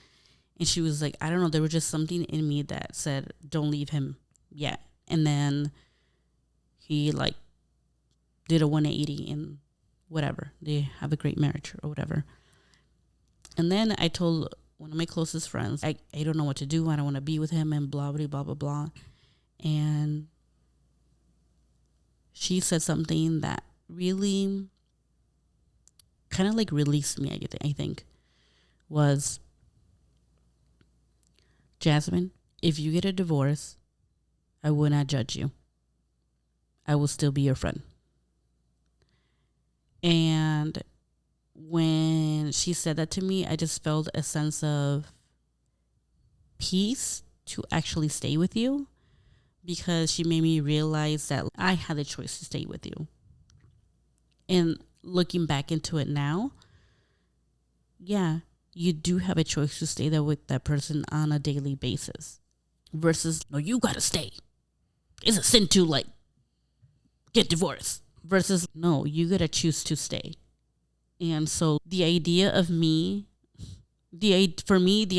And she was like, I don't know, there was just something in me that said, don't leave him yet. And then he like did a 180 and whatever. They have a great marriage or whatever. And then I told one of my closest friends, I don't know what to do. I don't want to be with him and blah, blah, blah, blah, blah. And she said something that really kind of like released me, I think, was, Jasmin, if you get a divorce, I will not judge you. I will still be your friend. And when she said that to me, I just felt a sense of peace to actually stay with you, because she made me realize that I had the choice to stay with you. And looking back into it now, yeah, you do have a choice to stay there with that person on a daily basis versus, no, you got to stay. It's a sin to like get divorced versus, no, you got to choose to stay. And so the idea of for me, the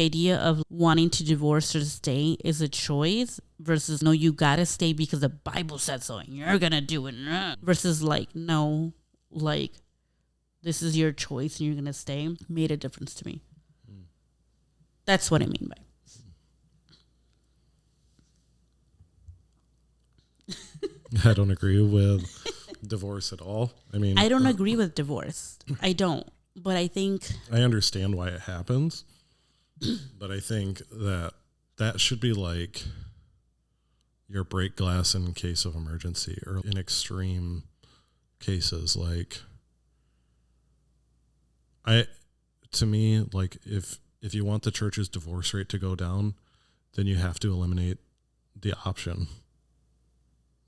idea of wanting to divorce or stay is a choice versus, no, you got to stay because the Bible said so and you're going to do it. Versus like, no, like, this is your choice and you're going to stay, made a difference to me. That's what I mean by. I don't agree with divorce at all. I mean, I don't agree with divorce. I don't. But I think I understand why it happens. But I think that should be like your break glass in case of emergency or in extreme cases. Like, to me, like if you want the church's divorce rate to go down, then you have to eliminate the option.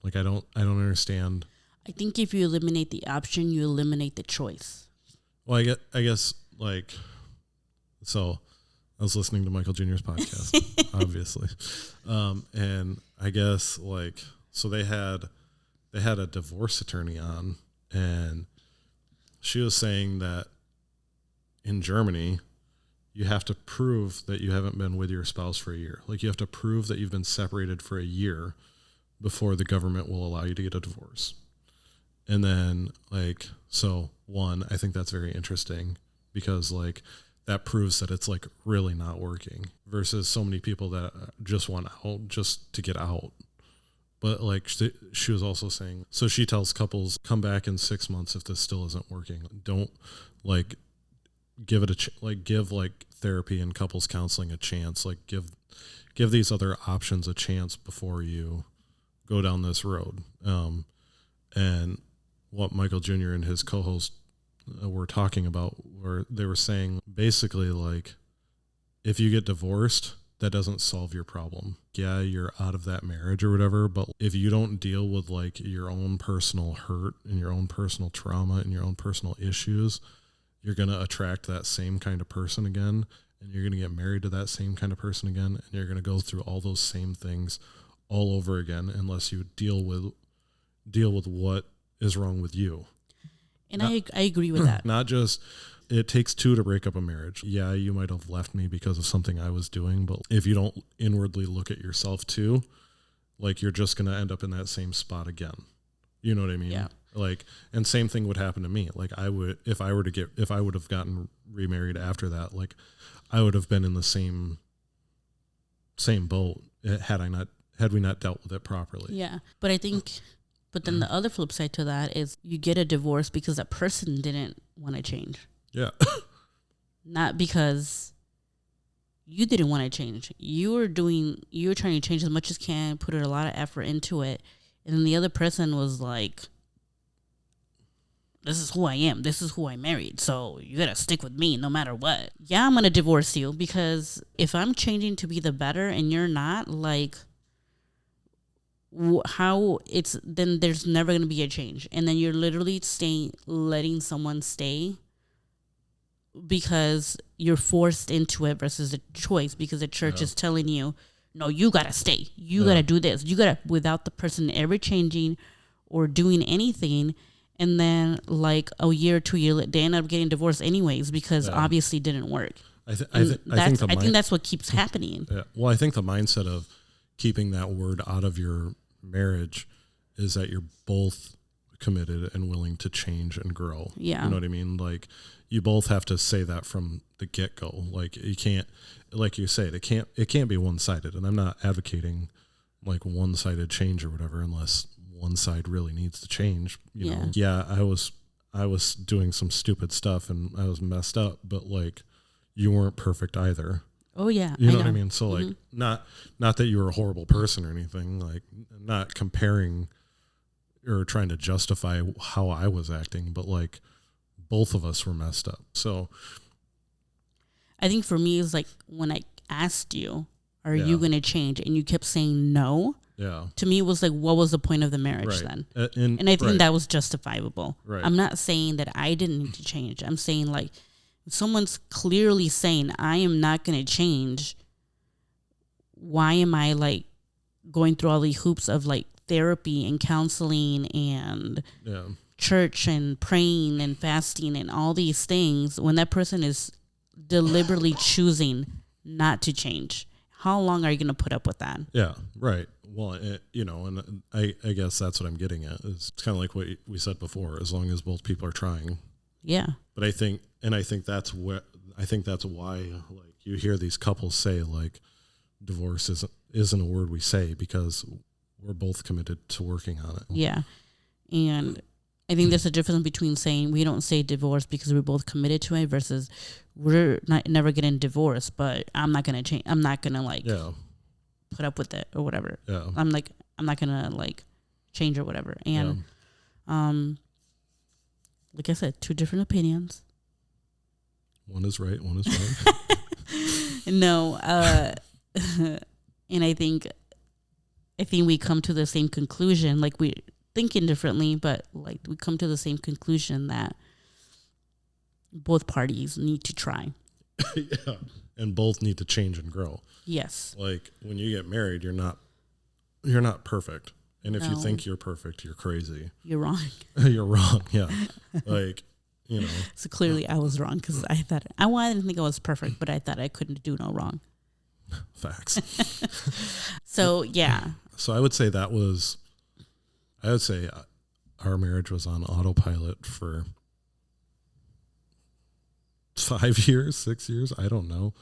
Like, I don't understand. I think if you eliminate the option, you eliminate the choice. Well, I guess like, so I was listening to Michael Jr.'s podcast, obviously. And I guess like, so they had a divorce attorney on, and she was saying that in Germany, you have to prove that you haven't been with your spouse for a year. Like, you have to prove that you've been separated for a year before the government will allow you to get a divorce. And then, like, so one, I think that's very interesting because, like, that proves that it's, like, really not working versus so many people that just want out just to get out. But, like, she was also saying, so she tells couples, come back in 6 months if this still isn't working. Don't, like, give it give like therapy and couples counseling a chance. Like, give these other options a chance before you go down this road. And what Michael Jr. and his co-host were talking about, where they were saying basically, like, if you get divorced, that doesn't solve your problem. Yeah, you're out of that marriage or whatever, but if you don't deal with like your own personal hurt and your own personal trauma and your own personal issues, you're going to attract that same kind of person again, and you're going to get married to that same kind of person again, and you're going to go through all those same things all over again unless you deal with what is wrong with you. And I agree with that. Not just, it takes two to break up a marriage. Yeah, you might have left me because of something I was doing, but if you don't inwardly look at yourself too, like, you're just going to end up in that same spot again. You know what I mean? Yeah. Like, and same thing would happen to me. Like, if I would have gotten remarried after that, like, I would have been in the same boat had we not dealt with it properly. Yeah. But I think, but then the other flip side to that is you get a divorce because that person didn't want to change. Yeah. Not because you didn't want to change. You were trying to change as much as can, put a lot of effort into it. And then the other person was like, this is who I am. This is who I married. So you got to stick with me no matter what. Yeah, I'm going to divorce you because if I'm changing to be the better and you're not, like, then there's never going to be a change. And then you're literally letting someone stay because you're forced into it versus a choice because the church is telling you, no, you got to stay. You got to do this. You got to, without the person ever changing or doing anything. And then, like, a year or 2 years, they end up getting divorced anyways because obviously it didn't work. I think that's what keeps happening. Yeah. Well, I think the mindset of keeping that word out of your marriage is that you're both committed and willing to change and grow. Yeah. You know what I mean? Like, you both have to say that from the get-go. Like, you can't, like you said, it can't be one-sided. And I'm not advocating, like, one-sided change or whatever unless one side really needs to change, you know. Yeah, I was doing some stupid stuff and I was messed up, but like you weren't perfect either. Oh yeah. You know what I mean? So like not that you were a horrible person or anything, like not comparing or trying to justify how I was acting, but like both of us were messed up. So I think for me it's like when I asked you, are you going to change? And you kept saying no. Yeah. To me, it was like, what was the point of the marriage then? And I think that was justifiable. Right. I'm not saying that I didn't need to change. I'm saying, like, if someone's clearly saying, I am not going to change, why am I, like, going through all the hoops of, like, therapy and counseling and church and praying and fasting and all these things when that person is deliberately choosing not to change? How long are you going to put up with that? Yeah, right. Well, you know, and I guess that's what I'm getting at. It's kind of like what we said before, as long as both people are trying. Yeah. But I think that's why, like, you hear these couples say, like, divorce isn't a word we say because we're both committed to working on it. Yeah. And I think there's a difference between saying we don't say divorce because we're both committed to it versus we're never getting divorced, but I'm not going to change. I'm not going to, like, put up with it or whatever. Yeah. I'm not going to, like, change or whatever. And, like I said, two different opinions. One is right. One is wrong. No. And I think we come to the same conclusion. Like, we're thinking differently, but, like, we come to the same conclusion that both parties need to try. Yeah. And both need to change and grow. Yes. Like, when you get married, you're not perfect. And if you think you're perfect, you're crazy. You're wrong. You're wrong. Yeah. Like, you know. So clearly I was wrong because I didn't think I was perfect, but I thought I couldn't do no wrong. Facts. So, yeah. So I would say our marriage was on autopilot for 5 years, 6 years. I don't know.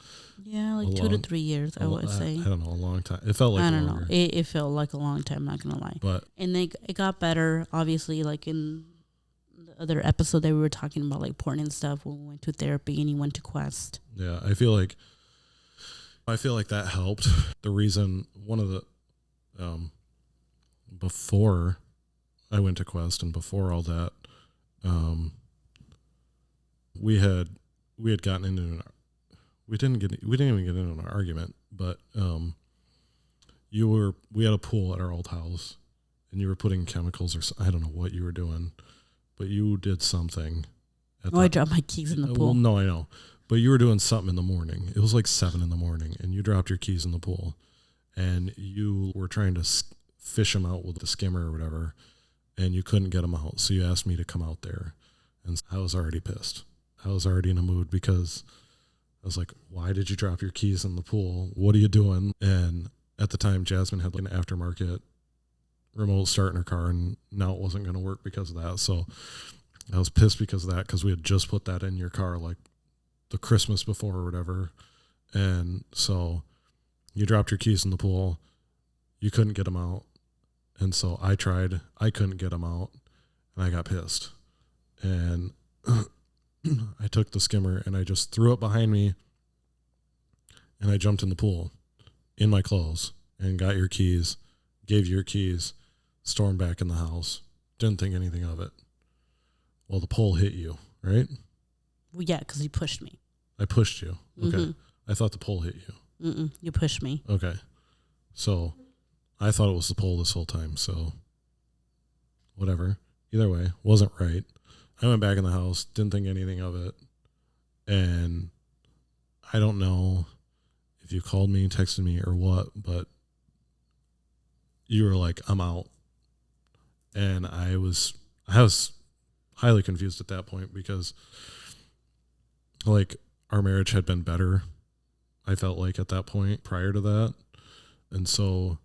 Yeah, like 2 to 3 years, I would say. I don't know, a long time. It felt like I don't know. It felt like a long time, not going to lie. But and then it got better, obviously, like in the other episode that we were talking about, like porn and stuff, when we went to therapy and he went to Quest. Yeah, I feel like that helped. The reason, one of the, before I went to Quest and before all that, we had gotten into we didn't even get into an argument, but we had a pool at our old house and you were putting chemicals or I don't know what you were doing, but you did something. I dropped my keys in the pool. Well, no, I know. But you were doing something in the morning. It was like 7 a.m. and you dropped your keys in the pool and you were trying to fish them out with the skimmer or whatever and you couldn't get them out. So you asked me to come out there and I was already pissed. I was already in a mood because I was like, why did you drop your keys in the pool? What are you doing? And at the time, Jasmine had like an aftermarket remote start in her car, and now it wasn't going to work because of that. So I was pissed because of that, because we had just put that in your car like the Christmas before or whatever. And so you dropped your keys in the pool. You couldn't get them out. And so I tried. I couldn't get them out, and I got pissed. And I took the skimmer and I just threw it behind me and I jumped in the pool in my clothes and got your keys, gave you your keys, stormed back in the house. Didn't think anything of it. Well, the pole hit you, right? Well, yeah, because you pushed me. I pushed you. Okay. Mm-hmm. I thought the pole hit you. Mm-mm, you pushed me. Okay. So I thought it was the pole this whole time. So whatever. Either way, wasn't right. I went back in the house, didn't think anything of it. And I don't know if you called me, texted me, or what, but you were like, I'm out. And I was highly confused at that point because, like, our marriage had been better, I felt like, at that point prior to that. And so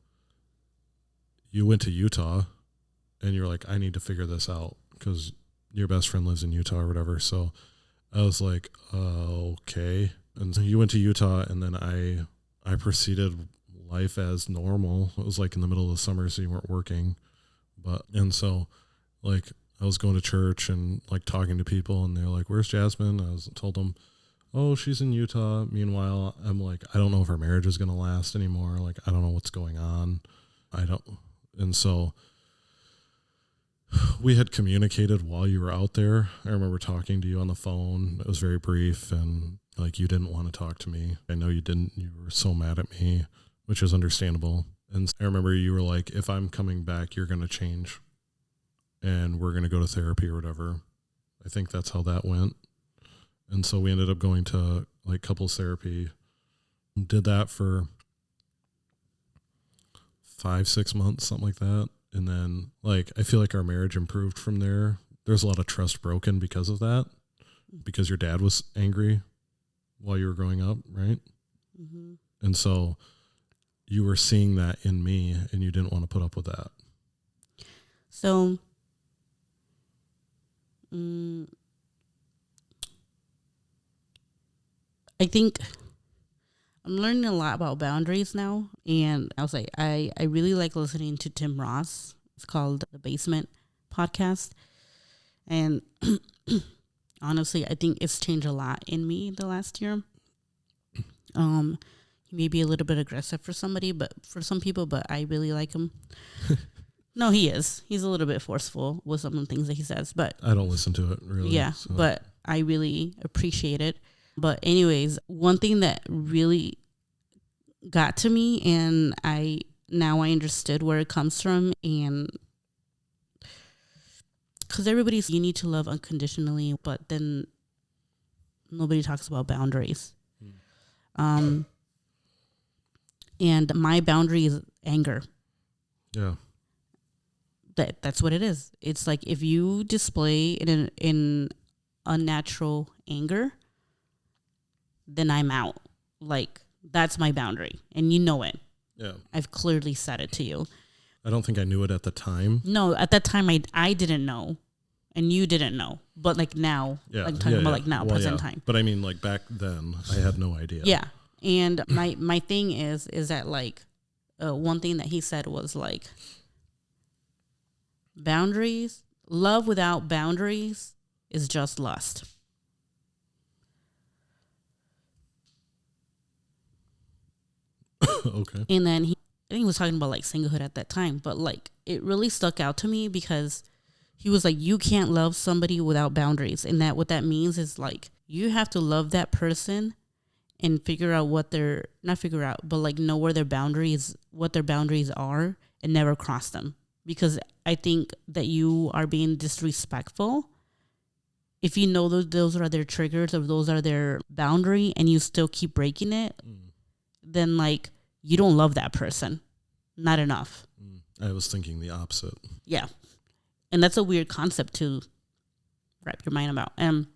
you went to Utah and you're like, I need to figure this out because your best friend lives in Utah or whatever. So I was like, okay. And so you went to Utah, and then I proceeded life as normal. It was like in the middle of the summer, so you weren't working. And so, like, I was going to church and, like, talking to people, and they're like, where's Jasmin? Told them, oh, she's in Utah. Meanwhile, I'm like, I don't know if our marriage is going to last anymore. Like, I don't know what's going on. And so we had communicated while you were out there. I remember talking to you on the phone. It was very brief, and, like, you didn't want to talk to me. I know you didn't. You were so mad at me, which is understandable. And I remember you were like, if I'm coming back, you're going to change, and we're going to go to therapy or whatever. I think that's how that went. And so we ended up going to, like, couples therapy. Did that for 5-6 months, something like that. And then, like, I feel like our marriage improved from there. There's a lot of trust broken because of that, because your dad was angry while you were growing up, right? Mm-hmm. And so you were seeing that in me, and you didn't want to put up with that. So, I think I'm learning a lot about boundaries now. And I was like, I really like listening to Tim Ross. It's called The Basement Podcast. And honestly, I think it's changed a lot in me the last year. He may be a little bit aggressive for some people, but I really like him. No, he is. He's a little bit forceful with some of the things that he says, but I don't listen to it really. Yeah, so. But I really appreciate it. But anyways, one thing that really got to me, and I understood where it comes from, and because everybody's, you need to love unconditionally, but then nobody talks about boundaries. And my boundary is anger. Yeah. That's what it is. It's like if you display in unnatural anger, then I'm out. Like, that's my boundary, and you know it. Yeah. I've clearly said it to you. I don't think I knew it at the time. No, at that time I didn't know, and you didn't know. But like now, like talking about like now, present time. But I mean, like, back then, I had no idea. Yeah. And my thing is that, like, one thing that he said was, like, boundaries, love without boundaries is just lust. Okay. And then I think he was talking about, like, singlehood at that time, but, like, it really stuck out to me because he was like, you can't love somebody without boundaries. And that what that means is, like, you have to love that person and figure out know where their boundaries, what their boundaries are, and never cross them. Because I think that you are being disrespectful if you know those are their triggers or those are their boundary, and you still keep breaking it. Then, like, you don't love that person. Not enough. I was thinking the opposite. Yeah. And that's a weird concept to wrap your mind about. And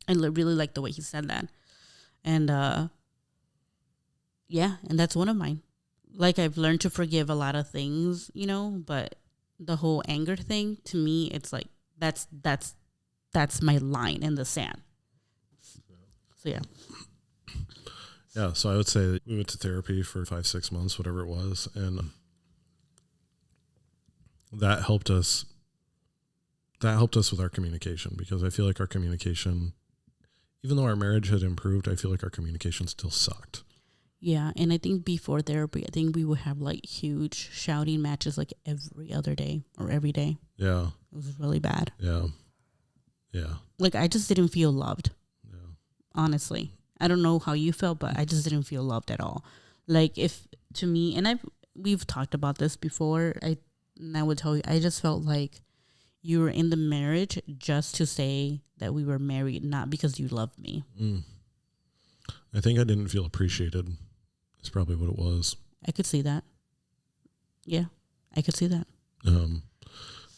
I really like the way he said that. And, yeah, and that's one of mine. Like, I've learned to forgive a lot of things, but the whole anger thing, to me, it's like, that's my line in the sand. So, yeah. Yeah, so I would say that we went to therapy for 5-6 months, whatever it was, and that helped us that helped us with our communication, because I feel like our communication, even though our marriage had improved, I feel like our communication still sucked. Yeah, and I think before therapy, I think we would have like huge shouting matches like every other day or every day. Yeah. It was really bad. Yeah. Yeah. Like I just didn't feel loved. Yeah. Honestly. I don't know how you felt, but I just didn't feel loved at all. Like if to me, and we've talked about this before, and I would tell you, I just felt like you were in the marriage just to say that we were married, not because you loved me. I think I didn't feel appreciated. That's probably what it was. I could see that. Yeah, I could see that.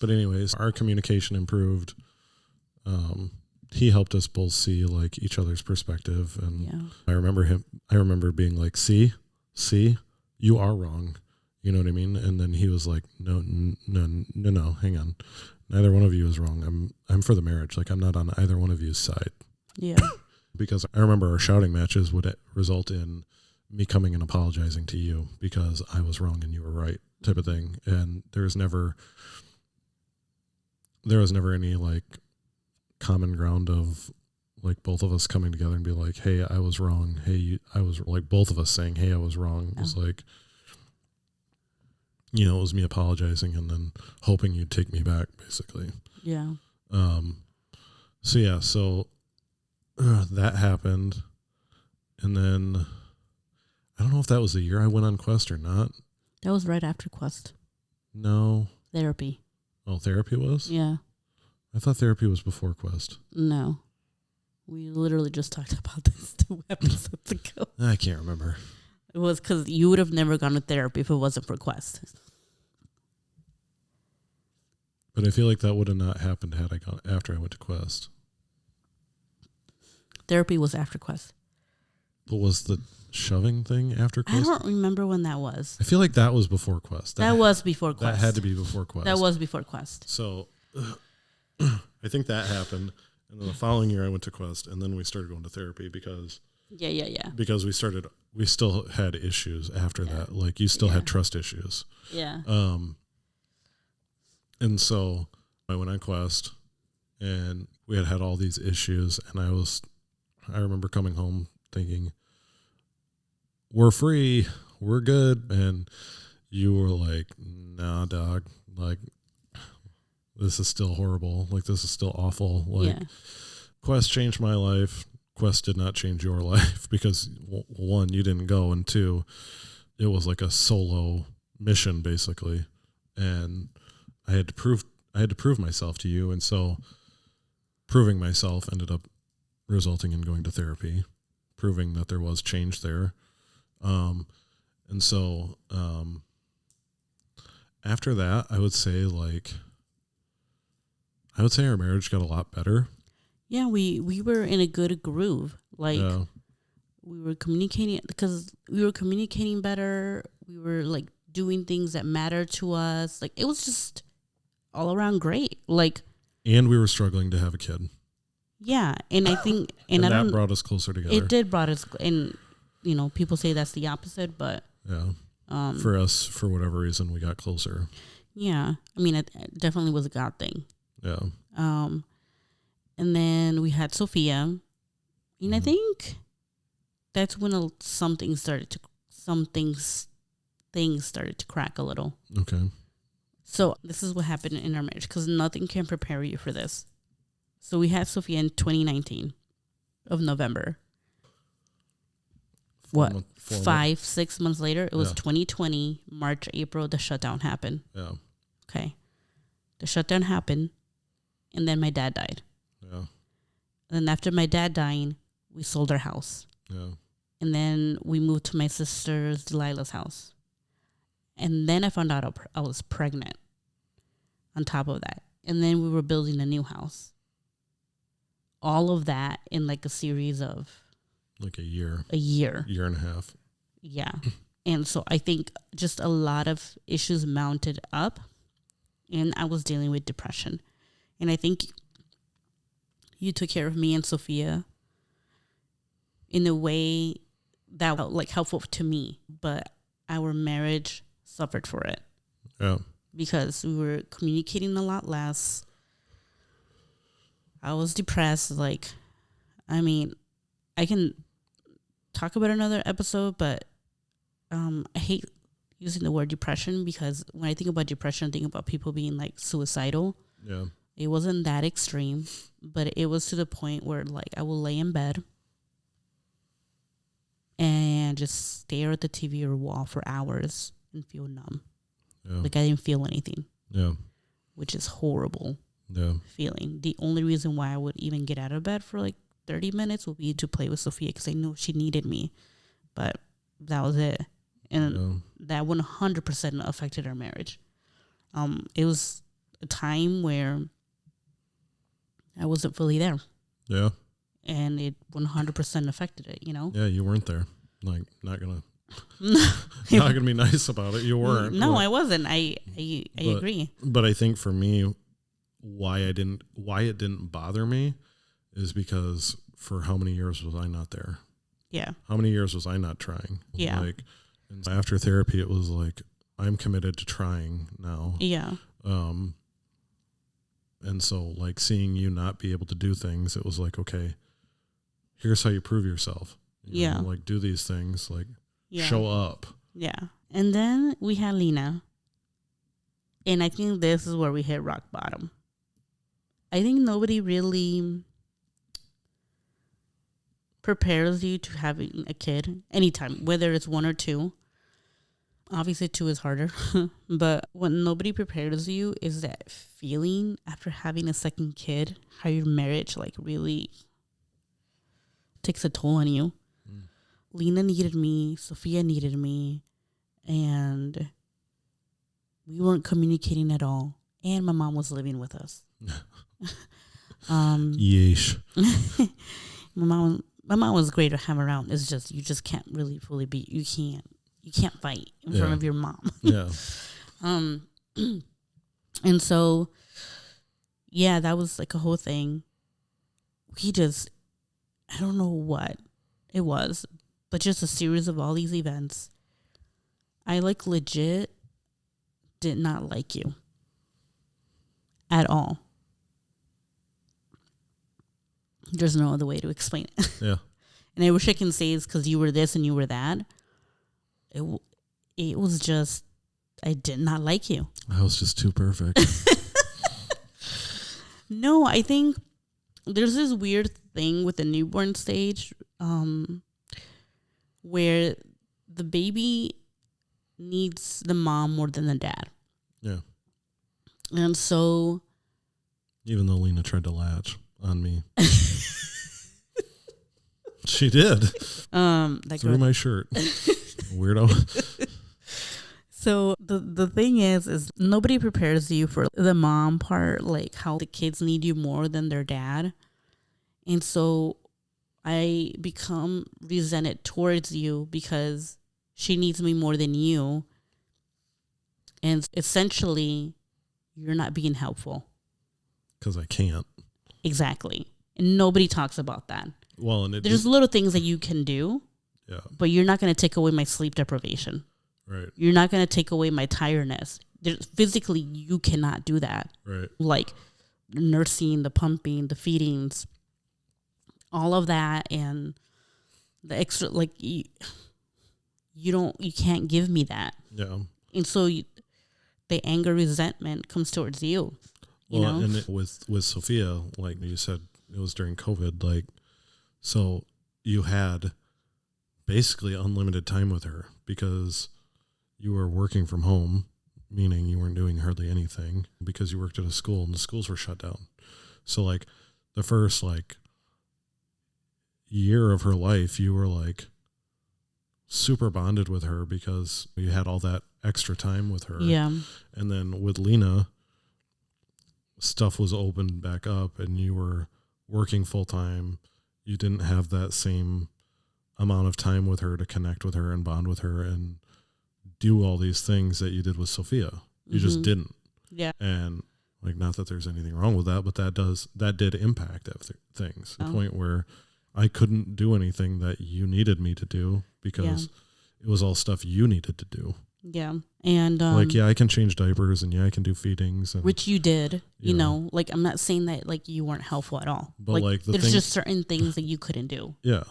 But anyways, our communication improved. He helped us both see like each other's perspective, and Yeah. I remember being like, see, you are wrong. You know what I mean? And then he was like, no, hang on. Neither one of you is wrong. I'm for the marriage. Like, I'm not on either one of you's side. Yeah. Because I remember our shouting matches would result in me coming and apologizing to you because I was wrong and you were right, type of thing. And there was never any like common ground of like both of us coming together and be like, hey, I was wrong. Hey, I was like, both of us saying, hey, I was wrong. It was like, it was me apologizing and then hoping you'd take me back, basically. Yeah. So that happened. And then I don't know if that was the year I went on Quest or not. That was right after Quest. No. Therapy. Oh, therapy was? Yeah. I thought therapy was before Quest. No. We literally just talked about this 2 episodes ago. I can't remember. It was because you would have never gone to therapy if it wasn't for Quest. But I feel like that would have not happened had I gone after I went to Quest. Therapy was after Quest. But was the shoving thing after Quest? I don't remember when that was. I feel like that was before Quest. That was before Quest. That had to be before Quest. That was before Quest. So I think that happened. And then the following year I went to Quest, and then we started going to therapy because because we still had issues after that. Like you still had trust issues. Yeah. And so I went on Quest, and we had all these issues, and I remember coming home thinking, we're free, we're good, and you were like, nah, dog, like this is still horrible, like this is still awful, like Quest changed my life. Quest did not change your life because 1, you didn't go, and 2, it was like a solo mission basically, and I had to prove myself to you, and so proving myself ended up resulting in going to therapy, proving that there was change there. And so after that, I would say our marriage got a lot better. Yeah, we were in a good groove. Like we were communicating because we were communicating better. We were like doing things that mattered to us. Like it was just all around great. Like, and we were struggling to have a kid. Yeah, and I think and that brought us closer together. It did brought us, and people say that's the opposite, but for us, for whatever reason, we got closer. Yeah, I mean, it definitely was a God thing. Yeah. And then we had Sophia, and I think that's when things started to crack a little. Okay. So this is what happened in our marriage, because nothing can prepare you for this. So we had Sophia in 2019 of November. 5-6 months later? It was 2020, March, April, the shutdown happened. Yeah. Okay. The shutdown happened, and then my dad died. Yeah. And then after my dad dying, we sold our house. Yeah. And then we moved to my sister's Delilah's house. And then I found out I was pregnant on top of that. And then we were building a new house. All of that in like a series of... like a year. Year and a half. Yeah. And so I think just a lot of issues mounted up, and I was dealing with depression. And I think you took care of me and Sophia in a way that was like helpful to me, but our marriage suffered for it. Yeah. Because we were communicating a lot less. I was depressed. Like, I mean, I can talk about another episode, but I hate using the word depression because when I think about depression, I think about people being like suicidal. Yeah. It wasn't that extreme, but it was to the point where like I will lay in bed and just stare at the TV or wall for hours and feel numb. Yeah. Like I didn't feel anything. Yeah. Which is horrible. Yeah. Feeling. The only reason why I would even get out of bed for like 30 minutes would be to play with Sophia because I knew she needed me. But that was it. And that 100% affected our marriage. It was a time where I wasn't fully there. Yeah. And it 100% affected it, you know? Yeah, you weren't there. Like, not gonna be nice about it. You weren't. No, I wasn't. I agree. But I think for me, why it didn't bother me is because for how many years was I not there? Yeah. How many years was I not trying? Yeah. Like, and after therapy, it was like, I'm committed to trying now. Yeah. And so like seeing you not be able to do things, it was like, okay, here's how you prove yourself. You know, like do these things, like show up. Yeah. And then we had Lena. And I think this is where we hit rock bottom. I think nobody really prepares you to having a kid anytime, whether it's 1 or 2. Obviously 2 is harder, but what nobody prepares you is that feeling after having a second kid, how your marriage like really takes a toll on you. Lena needed me, Sophia needed me, and we weren't communicating at all. And my mom was living with us. Yeesh. My mom was great to have around. It's just you just can't really fully be. You can't fight in front of your mom. Yeah. And so, yeah, that was like a whole thing. I don't know what it was, but just a series of all these events. I like legit did not like you at all. There's no other way to explain it. Yeah. And I wish I can say it's because you were this and you were that. It was just, I did not like you. I was just too perfect. No, I think there's this weird thing with the newborn stage where the baby needs the mom more than the dad. Yeah. And so... Even though Lena tried to latch on me. She did. Through my shirt. Weirdo. So the thing is nobody prepares you for the mom part, like how the kids need you more than their dad. And so I become resented towards you because she needs me more than you. And essentially, you're not being helpful. Because I can't. Exactly. And nobody talks about that. Well, and there's little things that you can do. Yeah. But you're not going to take away my sleep deprivation. Right. You're not going to take away my tiredness. Physically, you cannot do that. Right. Like nursing, the pumping, the feedings, all of that, and the extra, like you can't give me that. Yeah. And so the anger, resentment comes towards you. You know? And with Sophia, like you said, it was during COVID, like, so you had basically unlimited time with her because you were working from home, meaning you weren't doing hardly anything because you worked at a school and the schools were shut down. So like the first like year of her life, you were like super bonded with her because you had all that extra time with her. Yeah. And then with Lena, stuff was opened back up and you were working full time. You didn't have that same amount of time with her to connect with her and bond with her and do all these things that you did with Sophia. You just didn't. Yeah. And like, not that there's anything wrong with that, but that did impact things. To the point where I couldn't do anything that you needed me to do because it was all stuff you needed to do. Yeah. And like, yeah, I can change diapers and yeah, I can do feedings. And, which you did, you know, like I'm not saying that like you weren't helpful at all. But like there's just certain things that you couldn't do. Yeah.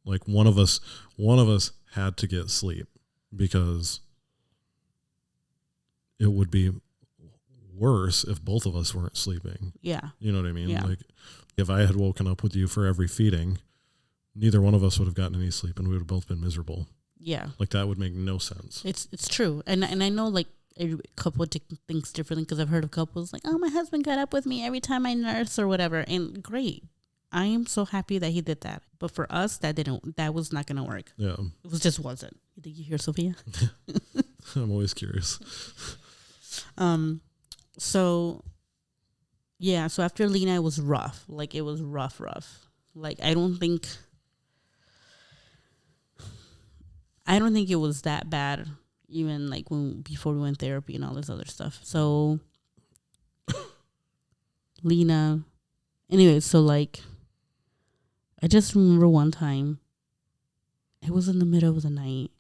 Like one of us had to get sleep because it would be worse if both of us weren't sleeping. Yeah. You know what I mean? Yeah. Like if I had woken up with you for every feeding, neither one of us would have gotten any sleep and we would have both been miserable. Yeah. Like that would make no sense. It's true. And I know like a couple thinks differently because I've heard of couples like, oh, my husband got up with me every time I nurse or whatever. And great. I am so happy that he did that. But for us, that was not going to work. Yeah. It just wasn't. Did you hear Sophia? I'm always curious. So yeah, so after Lena, it was rough. Like it was rough. Like I don't think it was that bad, even like before we went therapy and all this other stuff. So Lena, anyway, so like I just remember one time, it was in the middle of the night,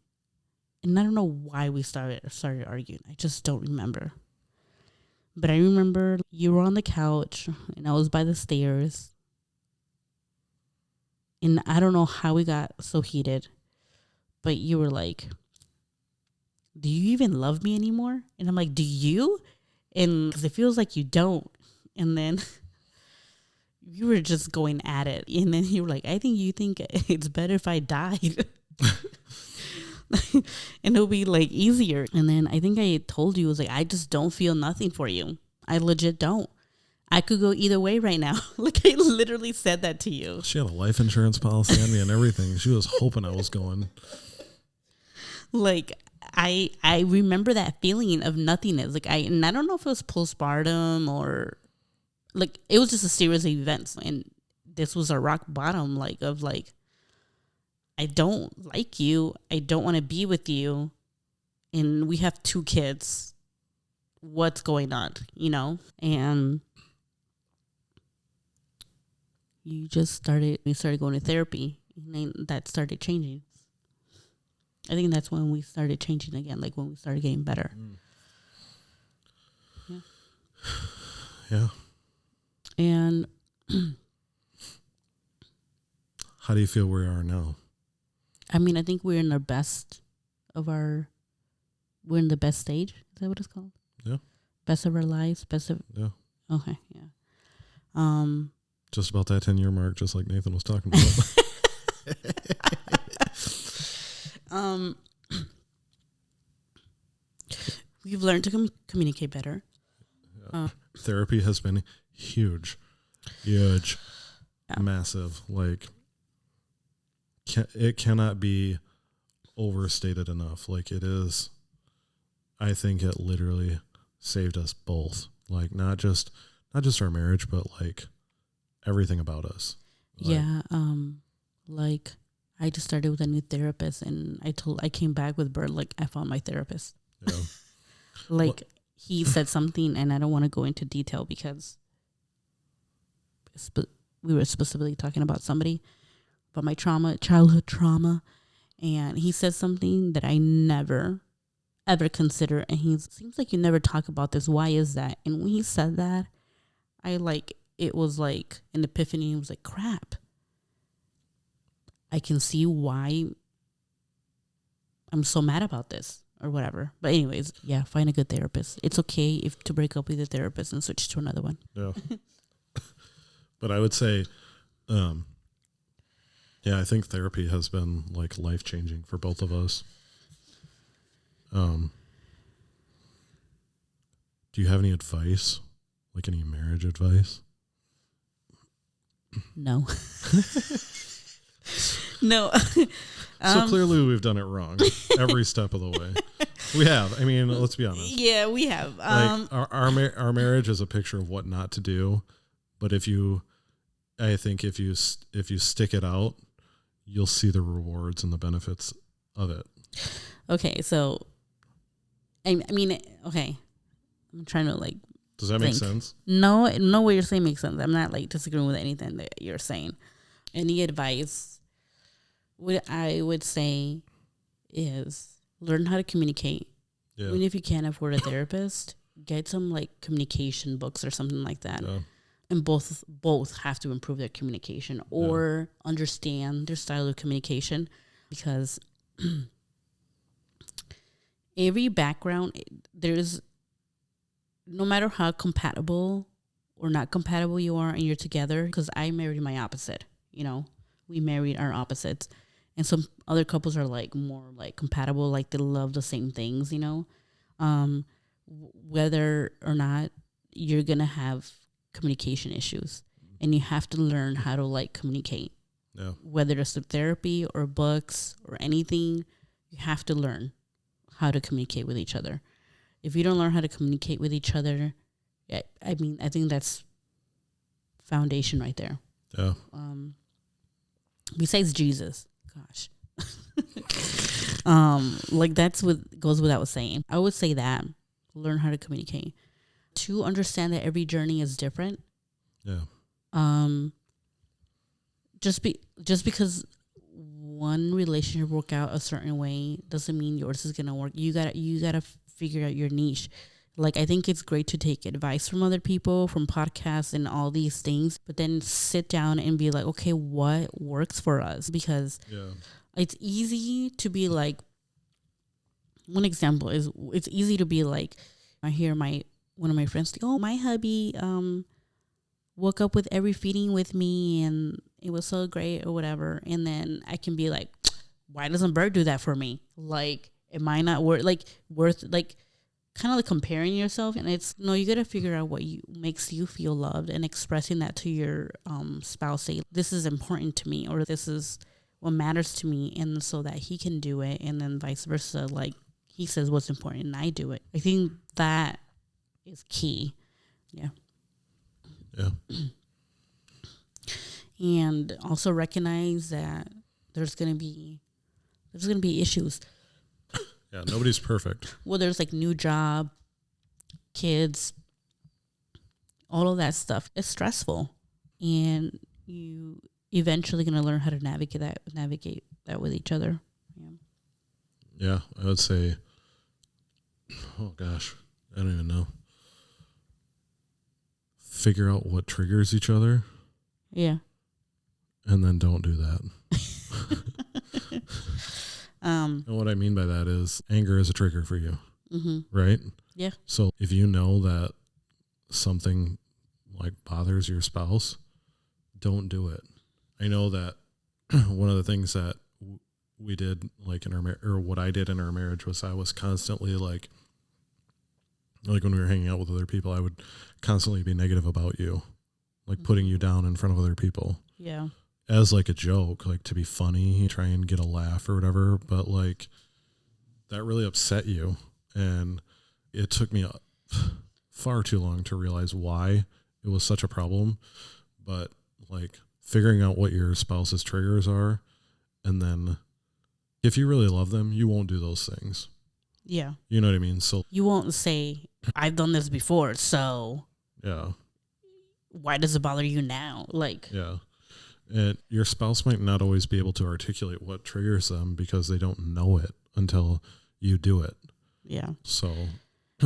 and I don't know why we started arguing. I just don't remember. But I remember you were on the couch and I was by the stairs. And I don't know how we got so heated, but you were like, do you even love me anymore? And I'm like, do you? And because it feels like you don't. And then you were just going at it. And then you were like, I think you think it's better if I died. And it'll be like easier. And then I think I told you, I was like, I just don't feel nothing for you. I legit don't. I could go either way right now. Like I literally said that to you. She had a life insurance policy on me and everything. She was hoping I was going. Like I remember that feeling of nothingness. Like I don't know if it was postpartum or like it was just a series of events, and this was a rock bottom. Like of like, I don't like you. I don't want to be with you, and we have 2 kids. What's going on? You know, and we started going to therapy, and that started changing. I think that's when we started changing again, like when we started getting better. Yeah. Yeah. And how do you feel we are now? I mean, I think we're in the best stage. Is that what it's called? Yeah. Best of our lives. Yeah. Okay. Yeah. Just about that 10-year mark, just like Nathan was talking about. We've learned to communicate better. Yeah. Therapy has been huge, yeah. Massive. Like, it cannot be overstated enough. Like it is. I think it literally saved us both. Like not just our marriage, but like everything about us. Like, yeah. Like I just started with a new therapist, and I came back with Bert like I found my therapist. Yeah. Like he said something, and I don't want to go into detail because we were specifically talking about somebody, about my childhood trauma, and he said something that I never ever consider, and he seems like you never talk about this. Why is that? And when he said that, it was like an epiphany. It was like, crap. I can see why I'm so mad about this or whatever. But anyways, yeah, find a good therapist. It's okay to break up with a therapist and switch to another one. Yeah. But I would say, I think therapy has been like life-changing for both of us. Do you have any advice? Like any marriage advice? No. No. So clearly we've done it wrong every step of the way. We have. I mean, let's be honest. Yeah, we have. Like our marriage is a picture of what not to do, but I think if you stick it out, you'll see the rewards and the benefits of it. Okay, so I mean, okay. I'm trying to like. Does that make sense? No, what you're saying makes sense. I'm not like disagreeing with anything that you're saying. Any advice? What I would say is learn how to communicate. Yeah. Even if you can't afford a therapist, get some like communication books or something like that. Yeah. And both have to improve their communication or understand their style of communication, because every background, there's, no matter how compatible or not compatible you are and you're together, because I married my opposite, you know, we married our opposites. And some other couples are like more like compatible, like they love the same things, you know. Whether or not you're going to have communication issues, and you have to learn how to like communicate. Yeah. Whether it's through therapy or books or anything, you have to learn how to communicate with each other. If you don't learn how to communicate with each other, I mean, I think that's foundation right there. Yeah. Besides Jesus, gosh. Like that's what goes without saying. I would say that learn how to communicate, to understand that every journey is different. Yeah. Just because one relationship work out a certain way doesn't mean yours is gonna work. You gotta figure out your niche. Like, I think it's great to take advice from other people, from podcasts and all these things, but then sit down and be like, okay, what works for us? Because it's easy to be like, one example is, it's easy to be like, I hear one of my friends say, oh, my hubby woke up with every feeding with me and it was so great or whatever. And then I can be like, why doesn't Bert do that for me? Like, am I not worth kind of like comparing yourself? And it's, no, you got to figure out what makes you feel loved, and expressing that to your spouse. Say, this is important to me, or this is what matters to me, and so that he can do it, and then vice versa. Like, he says what's important and I do it. I think that is key. Yeah. Yeah. And also recognize that there's gonna be issues. Yeah, nobody's perfect. Well, there's like new job, kids, all of that stuff. It's stressful, and you eventually gonna learn how to navigate that with each other. Yeah. Yeah, I would say, oh gosh, I don't even know. Figure out what triggers each other. Yeah. And then don't do that. And what I mean by that is, anger is a trigger for you, right? Yeah. So if you know that something like bothers your spouse, don't do it. I know that one of the things that we did, like in our or what I did in our marriage, was I was constantly like when we were hanging out with other people, I would constantly be negative about you, like putting you down in front of other people. Yeah. As like a joke, like to be funny, try and get a laugh or whatever. But like that really upset you. And it took me far too long to realize why it was such a problem. But like figuring out what your spouse's triggers are, and then if you really love them, you won't do those things. Yeah. You know what I mean? So you won't say, I've done this before, so yeah, why does it bother you now? Like, yeah. And your spouse might not always be able to articulate what triggers them because they don't know it until you do it. Yeah. So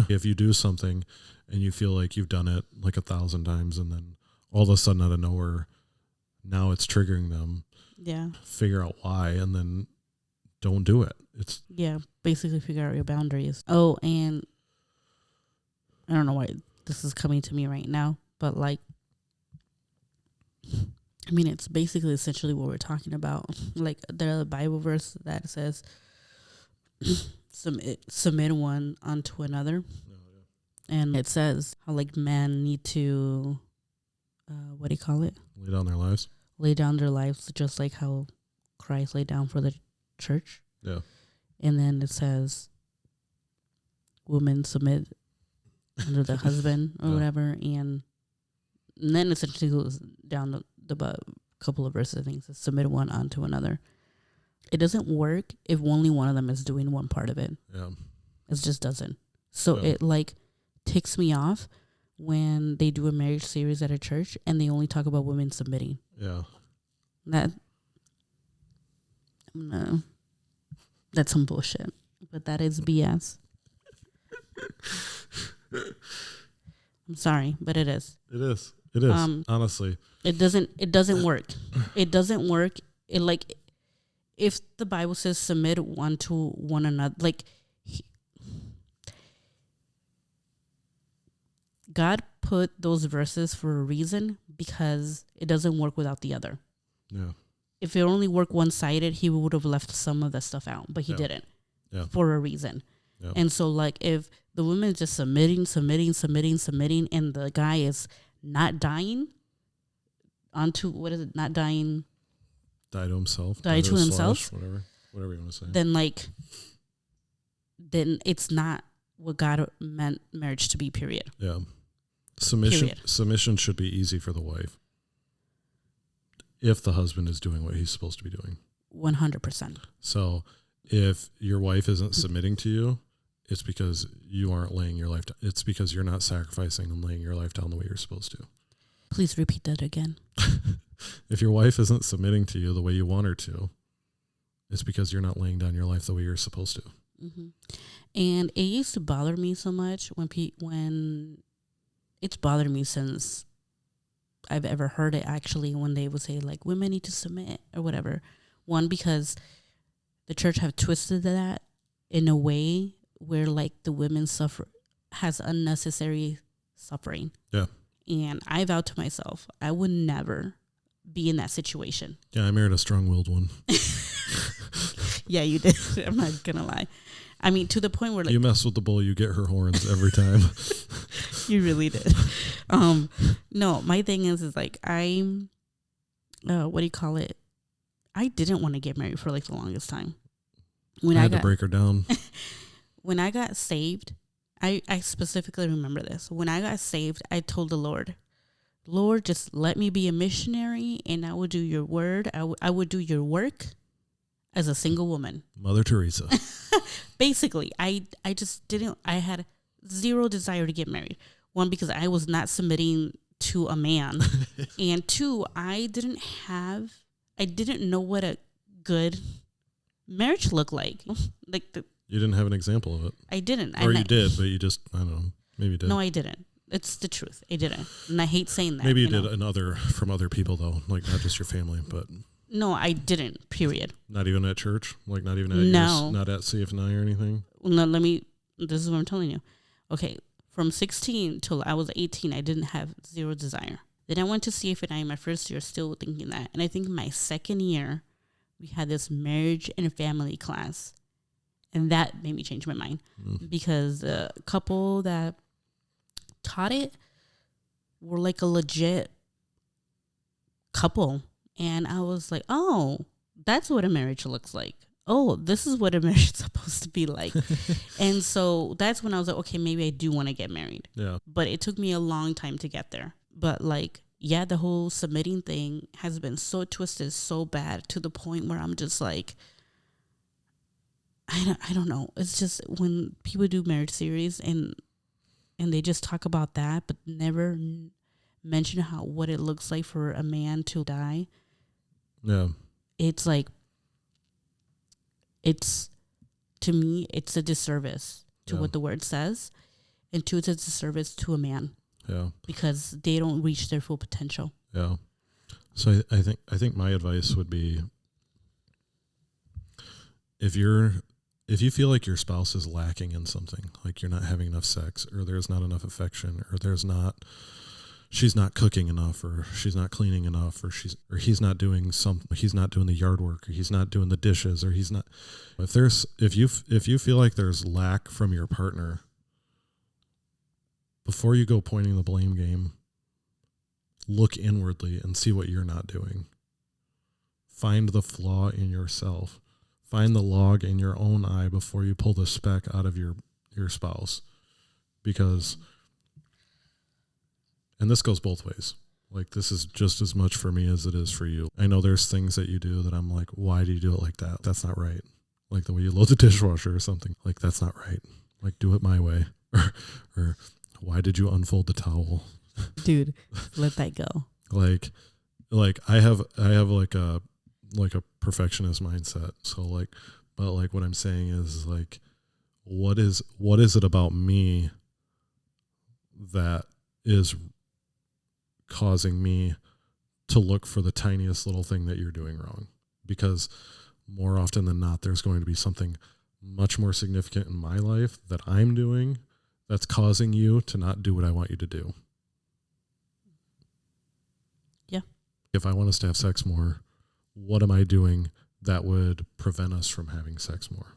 if you do something and you feel like you've done it like 1,000 times, and then all of a sudden out of nowhere, now it's triggering them. Yeah. Figure out why, and then don't do it. It's basically figure out your boundaries. Oh, and I don't know why this is coming to me right now, but like, I mean, it's basically essentially what we're talking about. Like, the Bible verse that says, submit one unto another. And it says how like men need to, what do you call it? Lay down their lives. Lay down their lives, just like how Christ laid down for the church. Yeah. And then it says, women submit under the husband or whatever. And then essentially goes down the couple of verses, I think, says, submit one unto another. It doesn't work if only one of them is doing one part of it. Yeah. It just doesn't. So it like ticks me off when they do a marriage series at a church and they only talk about women submitting. Yeah. That's some bullshit. but that is BS. I'm sorry, but it is. It is. It is. Honestly, it doesn't work. It doesn't work. It like if the Bible says submit one to one another, like God put those verses for a reason because it doesn't work without the other. Yeah. If it only worked one-sided, he would have left some of the stuff out, but he didn't. Yeah. For a reason. Yeah. And so like if the woman is just submitting, and the guy is not dying onto, what is it, not dying? Die to himself. Die to himself. Whatever you want to say. Then it's not what God meant marriage to be, period. Yeah. Submission should be easy for the wife if the husband is doing what he's supposed to be doing. 100%. So if your wife isn't submitting to you, it's because you aren't laying your life down. It's because you're not sacrificing and laying your life down the way you're supposed to. Please repeat that again. If your wife isn't submitting to you the way you want her to, it's because you're not laying down your life the way you're supposed to. Mm-hmm. And it used to bother me so much when it's bothered me since I've ever heard it, actually, when they would say like women need to submit or whatever. One, because the church have twisted that in a way where like the women has unnecessary suffering. Yeah. And I vowed to myself, I would never be in that situation. Yeah, I married a strong-willed one. Yeah, you did. I'm not going to lie. I mean, to the point where like, you mess with the bull, you get her horns every time. You really did. No, my thing is like I'm, what do you call it? I didn't want to get married for like the longest time. When I had to break her down. When I got saved, I specifically remember this. When I got saved, I told the Lord, just let me be a missionary and I will do your word. I would do your work as a single woman. Mother Teresa. Basically, I just didn't, I had zero desire to get married. One, because I was not submitting to a man. And two, I didn't know what a good marriage looked like. You didn't have an example of it. I didn't. Or you did, but you just, I don't know, maybe you did. No, I didn't. It's the truth. I didn't. And I hate saying that. Maybe you did from other people though, like not just your family, but. No, I didn't, period. Not even at church? Like not even at not at CFNI or anything? No, this is what I'm telling you. Okay, from 16 till I was 18, I didn't have zero desire. Then I went to CFNI my first year still thinking that. And I think my second year, we had this marriage and family class. And that made me change my mind. Because the couple that taught it were like a legit couple. And I was like, oh, that's what a marriage looks like. Oh, this is what a marriage is supposed to be like. And so that's when I was like, okay, maybe I do want to get married. Yeah. But it took me a long time to get there. But like, yeah, the whole submitting thing has been so twisted, so bad to the point where I'm just like, I don't know. It's just when people do marriage series and they just talk about that, but never mention what it looks like for a man to die. Yeah. It's like, to me, it's a disservice to what the word says. And two, it's a disservice to a man. Yeah. Because they don't reach their full potential. Yeah. So I think my advice would be, if you feel like your spouse is lacking in something, like you're not having enough sex, or there's not enough affection, or she's not cooking enough, or she's not cleaning enough, or he's not doing the yard work, or he's not doing the dishes, or he's not. If you feel like there's lack from your partner, before you go pointing the blame game, look inwardly and see what you're not doing. Find the flaw in yourself. Find the log in your own eye before you pull the speck out of your spouse, because. And this goes both ways. Like, this is just as much for me as it is for you. I know there's things that you do that I'm like, why do you do it like that? That's not right. Like the way you load the dishwasher or something. Like, that's not right. Like, do it my way. Or why did you unfold the towel? Dude, let that go. Like I have like a perfectionist mindset. So like, but like what I'm saying is like, what is it about me that is causing me to look for the tiniest little thing that you're doing wrong? Because more often than not, there's going to be something much more significant in my life that I'm doing that's causing you to not do what I want you to do. Yeah. If I want us to have sex more, what am I doing that would prevent us from having sex more?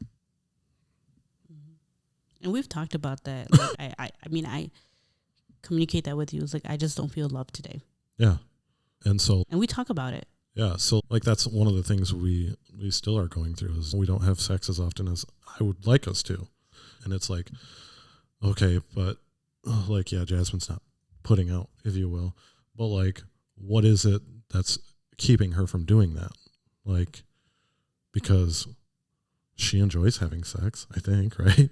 And we've talked about that. Like, I communicate that with you. It's like, I just don't feel loved today. Yeah. And we talk about it. Yeah. So like, that's one of the things we still are going through is we don't have sex as often as I would like us to. And it's like, okay, but like, yeah, Jasmine's not putting out, if you will, but like, what is it that's keeping her from doing that? Like, because she enjoys having sex, I think, right?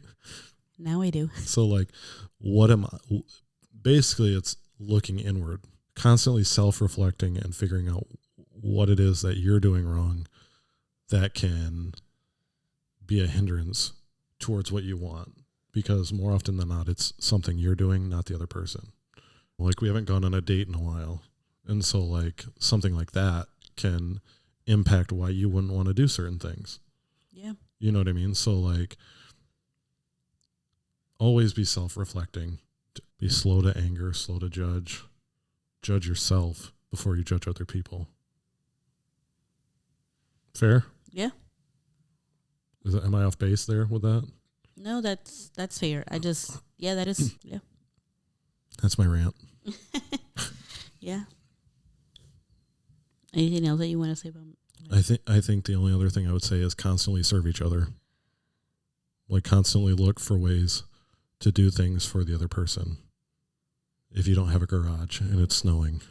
Now I do. So like, what am I, basically it's looking inward, constantly self-reflecting and figuring out what it is that you're doing wrong that can be a hindrance towards what you want. Because more often than not, it's something you're doing, not the other person. Like, we haven't gone on a date in a while. And so like something like that can impact why you wouldn't want to do certain things. Yeah. You know what I mean? So like, always be self-reflecting, be slow to anger, slow to judge yourself before you judge other people. Fair? Yeah. Am I off base there with that? No, that's fair. That is, yeah. That's my rant. Yeah. Anything else that you want to say about? I think the only other thing I would say is constantly serve each other. Like, constantly look for ways to do things for the other person. If you don't have a garage and it's snowing,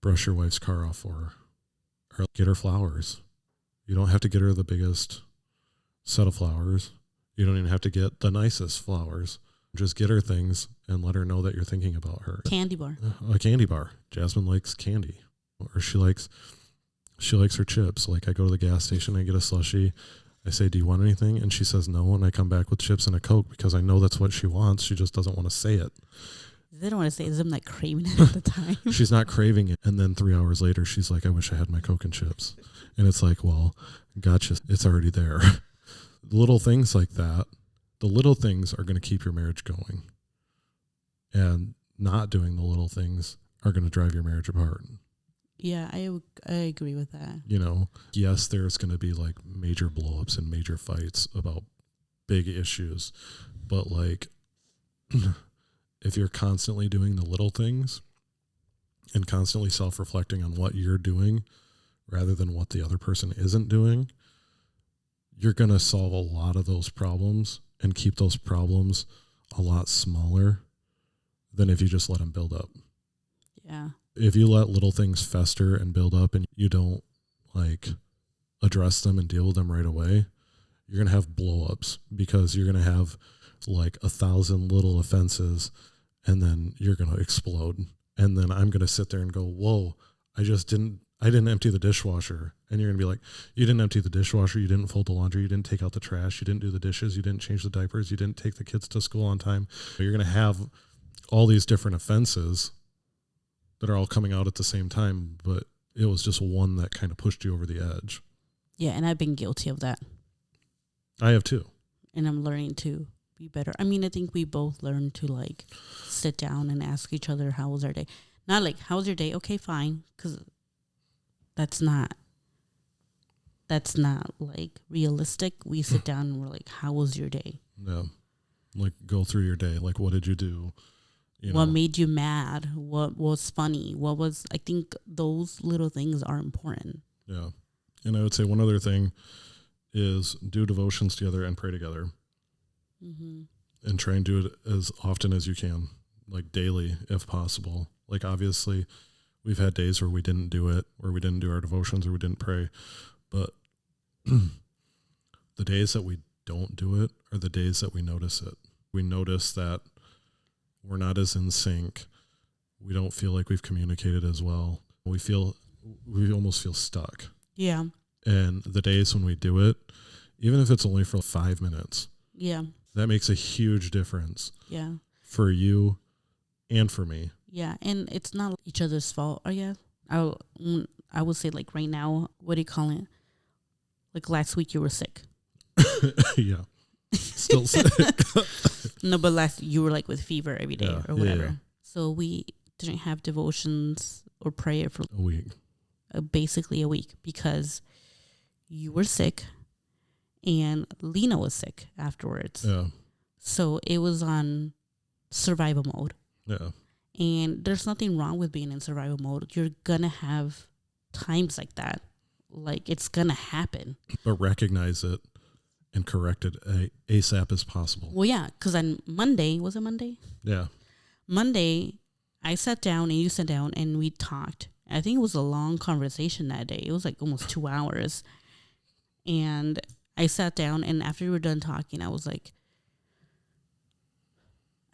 brush your wife's car off for her, or get her flowers. You don't have to get her the biggest set of flowers. You don't even have to get the nicest flowers. Just get her things and let her know that you're thinking about her. Candy bar. A candy bar. Jasmine likes candy, or she likes her chips. Like, I go to the gas station, I get a slushie. I say, do you want anything? And she says no, and I come back with chips and a Coke because I know that's what she wants. She just doesn't want to say it. They don't want to say it. I'm like craving it at the time. She's not craving it. And then 3 hours later, she's like, I wish I had my Coke and chips. And it's like, well, gotcha. It's already there. Little things like that, the little things are going to keep your marriage going. And not doing the little things are going to drive your marriage apart. Yeah, I agree with that. You know, yes, there's going to be like major blowups and major fights about big issues. But like, if you're constantly doing the little things and constantly self-reflecting on what you're doing rather than what the other person isn't doing, you're going to solve a lot of those problems and keep those problems a lot smaller than if you just let them build up. Yeah. If you let little things fester and build up and you don't like address them and deal with them right away, you're going to have blow-ups because you're going to have like 1,000 little offenses and then you're going to explode. And then I'm going to sit there and go, whoa, I didn't empty the dishwasher. And you're going to be like, you didn't empty the dishwasher. You didn't fold the laundry. You didn't take out the trash. You didn't do the dishes. You didn't change the diapers. You didn't take the kids to school on time. You're going to have all these different offenses that are all coming out at the same time, but it was just one that kind of pushed you over the edge. Yeah, and I've been guilty of that. I have too. And I'm learning to be better. I mean, I think we both learned to like sit down and ask each other, how was our day? Not like, how was your day? Okay, fine. Because that's not like realistic. We sit down and we're like, how was your day? Yeah. Like, go through your day. Like, what did you do? What made you mad? What was funny? I think those little things are important. Yeah. And I would say one other thing is do devotions together and pray together. Mm-hmm. And try and do it as often as you can, like daily if possible. Like, obviously, we've had days where we didn't do it, where we didn't do our devotions or we didn't pray. But the days that we don't do it are the days that we notice it. We notice that we're not as in sync. We don't feel like we've communicated as well. We almost feel stuck. Yeah. And the days when we do it, even if it's only for 5 minutes, yeah, That makes a huge difference. Yeah. For you and for me. Yeah. And it's not each other's fault, I guess. I would say, like, right now, what do you call it? Like, last week you were sick. Yeah. Still sick. No, but last you were like with fever every day or whatever. Yeah. So we didn't have devotions or prayer for A week. Basically a week because you were sick and Lena was sick afterwards. Yeah. So it was on survival mode. Yeah. And there's nothing wrong with being in survival mode. You're going to have times like that. Like, it's going to happen. But recognize it and correct it ASAP as possible. Well, yeah, because on Monday, was it Monday? Yeah. Monday, I sat down and you sat down and we talked. I think it was a long conversation that day. It was like almost 2 hours. And I sat down, and after we were done talking, I was like,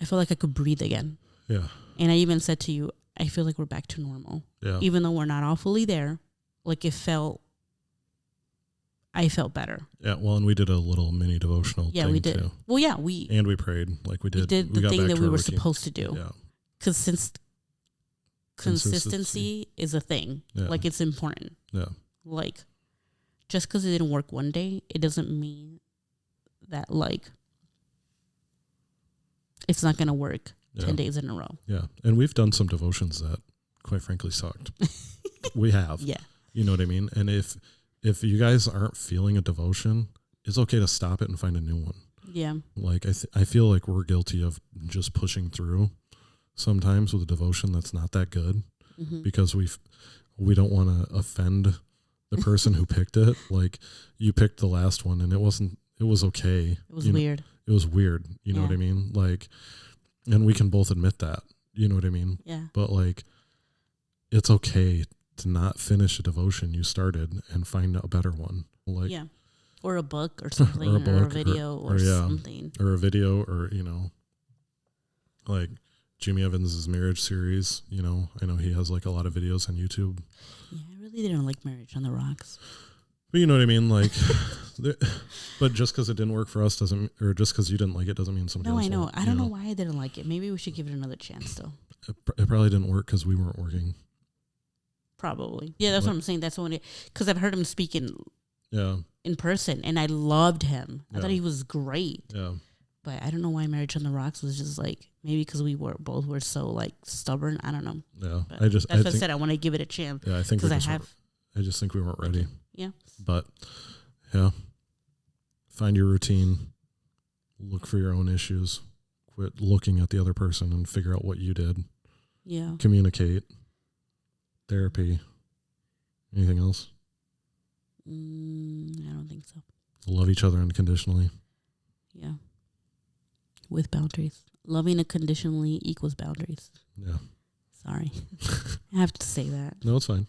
I felt like I could breathe again. Yeah. And I even said to you, I feel like we're back to normal. Yeah. Even though we're not all fully there, like I felt better. Yeah. Well, and we did a little mini devotional. Yeah, thing we did. Too. Well, yeah, and we prayed like we did. We did the thing that we were supposed to do. Yeah. Because since consistency is a thing, like, it's important. Yeah. Like, just because it didn't work one day, it doesn't mean that, like, it's not going to work 10 days in a row. Yeah. And we've done some devotions that, quite frankly, sucked. We have. Yeah. You know what I mean? And if you guys aren't feeling a devotion, it's okay to stop it and find a new one. Yeah. Like, I feel like we're guilty of just pushing through sometimes with a devotion that's not that good because we don't want to offend the person who picked it. Like, you picked the last one and it was okay. It was weird. It was weird. You know what I mean? Like, and we can both admit that. You know what I mean? Yeah. But, like, it's okay to not finish a devotion you started and find a better one. Like, yeah. Or a book or something, or a video or something. Or a video, or, like Jimmy Evans' marriage series, I know he has like a lot of videos on YouTube. Yeah, I really didn't like Marriage on the Rocks. But you know what I mean? Like, but just because it didn't work for us or just because you didn't like it doesn't mean somebody else. No, I know. Won't, I don't know why I didn't like it. Maybe we should give it another chance, though. It probably didn't work because we weren't working. Probably. Yeah, that's what I'm saying. That's the one. Because I've heard him speak in person, and I loved him. I thought he was great. Yeah. But I don't know why Marriage on the Rocks was just like, maybe because we were so like stubborn. I don't know. Yeah. But that's what I said. I want to give it a chance. Yeah, I think I just think we weren't ready. Yeah. But yeah, find your routine. Look for your own issues. Quit looking at the other person and figure out what you did. Yeah. Communicate. Therapy. Anything else? I don't think so. Love each other unconditionally. Yeah. With boundaries. Loving unconditionally equals boundaries. Yeah. Sorry. I have to say that. No, it's fine.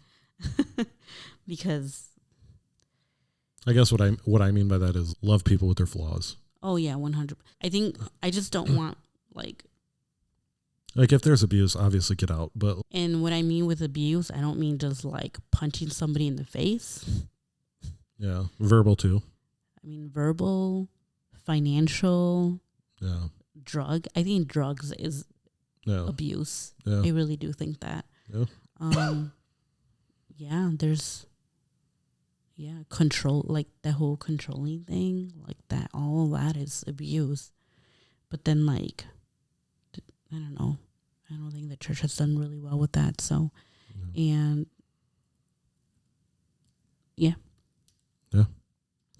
Because I guess what I mean by that is love people with their flaws. Oh yeah, 100. I think I just don't want like if there's abuse, obviously get out. But and what I mean with abuse, I don't mean just like punching somebody in the face. Yeah, verbal too. I mean verbal, financial. Yeah. Drug. I think drugs is abuse. Yeah. I really do think that. Yeah. Yeah, there's control, like that whole controlling thing, like that, all that is abuse. But then, like, I don't know. I don't think the church has done really well with that. So, and yeah. Yeah.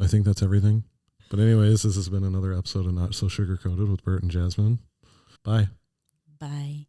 I think that's everything. But anyways, this has been another episode of Not So Sugar Coated with Bert and Jasmin. Bye. Bye.